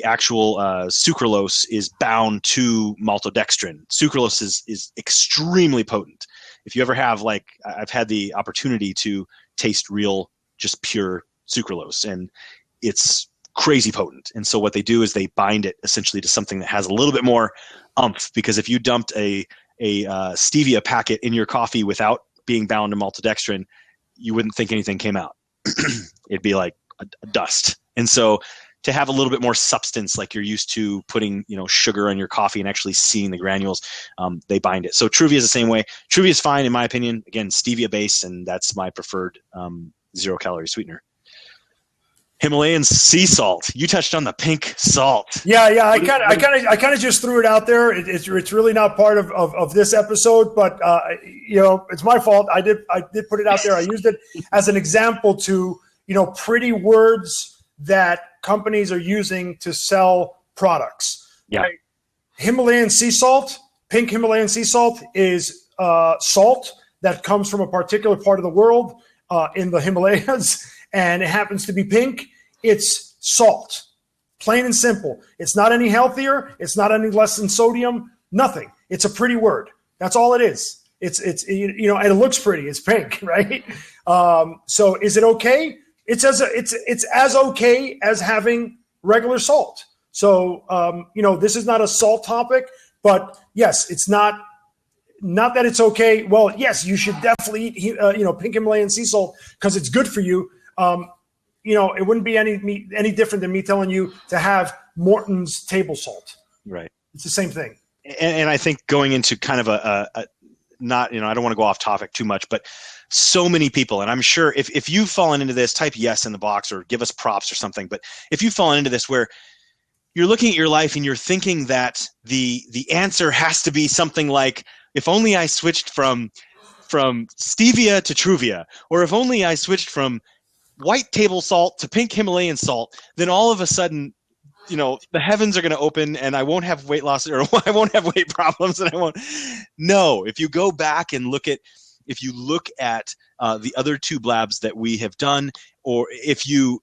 S1: actual sucralose is bound to maltodextrin. Sucralose is extremely potent. If you ever have, I've had the opportunity to taste real, just pure sucralose, and it's crazy potent. And so what they do is they bind it essentially to something that has a little bit more oomph, because if you dumped a stevia packet in your coffee without being bound to maltodextrin, you wouldn't think anything came out. It'd be like a dust. And so to have a little bit more substance, like you're used to putting, sugar in your coffee and actually seeing the granules, they bind it. So Truvia is the same way. Truvia is fine, in my opinion. Again, stevia based, and that's my preferred 0-calorie sweetener. Himalayan sea salt. You touched on the pink salt.
S2: Yeah. I kind of just threw it out there. It's really not part of this episode, but it's my fault. I did put it out there. I used it as an example to pretty words that companies are using to sell products.
S1: Yeah.
S2: Right? Himalayan sea salt, pink Himalayan sea salt is salt that comes from a particular part of the world in the Himalayas, and it happens to be pink. It's salt. Plain and simple. It's not any healthier. It's not any less than sodium. Nothing. It's a pretty word. That's all it is. It's and it looks pretty. It's pink, right? So is it okay? It's as okay as having regular salt. So this is not a salt topic, but yes, it's not that it's okay. Well, yes, you should definitely eat pink Himalayan sea salt because it's good for you. It wouldn't be any different than me telling you to have Morton's table salt.
S1: Right.
S2: It's the same thing.
S1: And I think going into kind of a not, I don't want to go off topic too much, but so many people, and I'm sure if you've fallen into this, type yes in the box or give us props or something. But if you've fallen into this where you're looking at your life and you're thinking that the answer has to be something like, if only I switched from stevia to Truvia, or if only I switched from white table salt to pink Himalayan salt, then all of a sudden, the heavens are going to open and I won't have weight loss or I won't have weight problems and I won't. No, if you go back and look at the other two blabs that we have done, or if you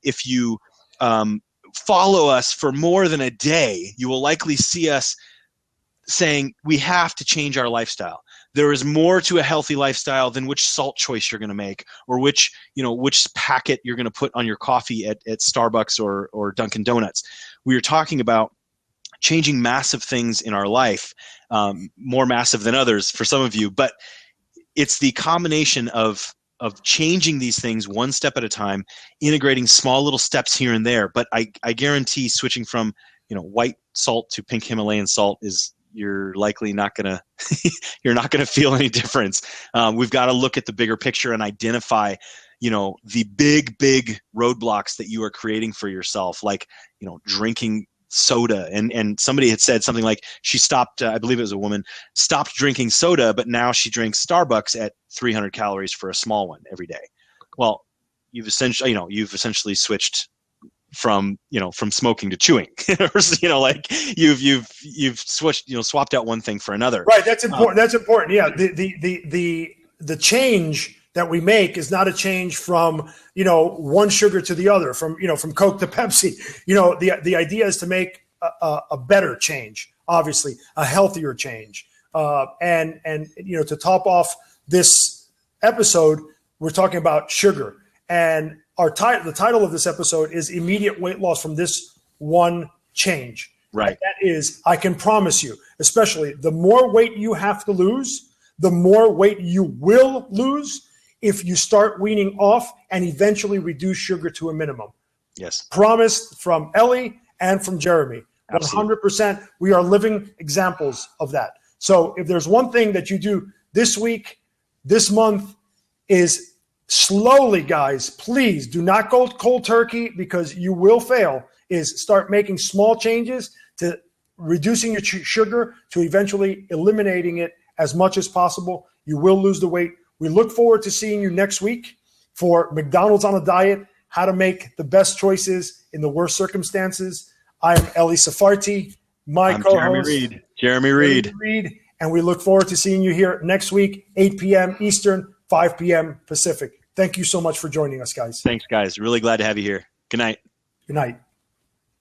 S1: follow us for more than a day, you will likely see us saying we have to change our lifestyle. There is more to a healthy lifestyle than which salt choice you're going to make, or which packet you're going to put on your coffee at Starbucks or Dunkin' Donuts. We are talking about changing massive things in our life, more massive than others for some of you, but it's the combination of changing these things one step at a time, integrating small little steps here and there. But I guarantee switching from white salt to pink Himalayan salt you're likely not gonna feel any difference. We've got to look at the bigger picture and identify the big roadblocks that you are creating for yourself, like drinking soda. And somebody had said something like she stopped, I believe it was a woman, stopped drinking soda, but now she drinks Starbucks at 300 calories for a small one every day. Well, you've essentially switched from smoking to chewing. Like you've switched, swapped out one thing for another.
S2: Right. That's important. That's important. Yeah. The change that we make is not a change from, one sugar to the other, from Coke to Pepsi. The idea is to make a better change, obviously a healthier change. And to top off this episode, we're talking about sugar, and the title of this episode is immediate weight loss from this one change.
S1: Right.
S2: And that is, I can promise you, especially the more weight you have to lose, the more weight you will lose if you start weaning off and eventually reduce sugar to a minimum.
S1: Yes.
S2: Promised from Ellie and from Jeremy.
S1: Absolutely.
S2: 100%. We are living examples of that. So if there's one thing that you do this week, this month, is slowly, guys, please do not go cold turkey because you will fail, is start making small changes to reducing your sugar to eventually eliminating it as much as possible. You will lose the weight. We look forward to seeing you next week for McDonald's on a Diet, how to make the best choices in the worst circumstances. I am Ellie Safarti, I'm co-host.
S1: Jeremy Reed.
S2: And we look forward to seeing you here next week, 8 p.m. Eastern, 5 p.m. Pacific. Thank you so much for joining us, guys.
S1: Thanks, guys. Really glad to have you here. Good night.
S2: Good night.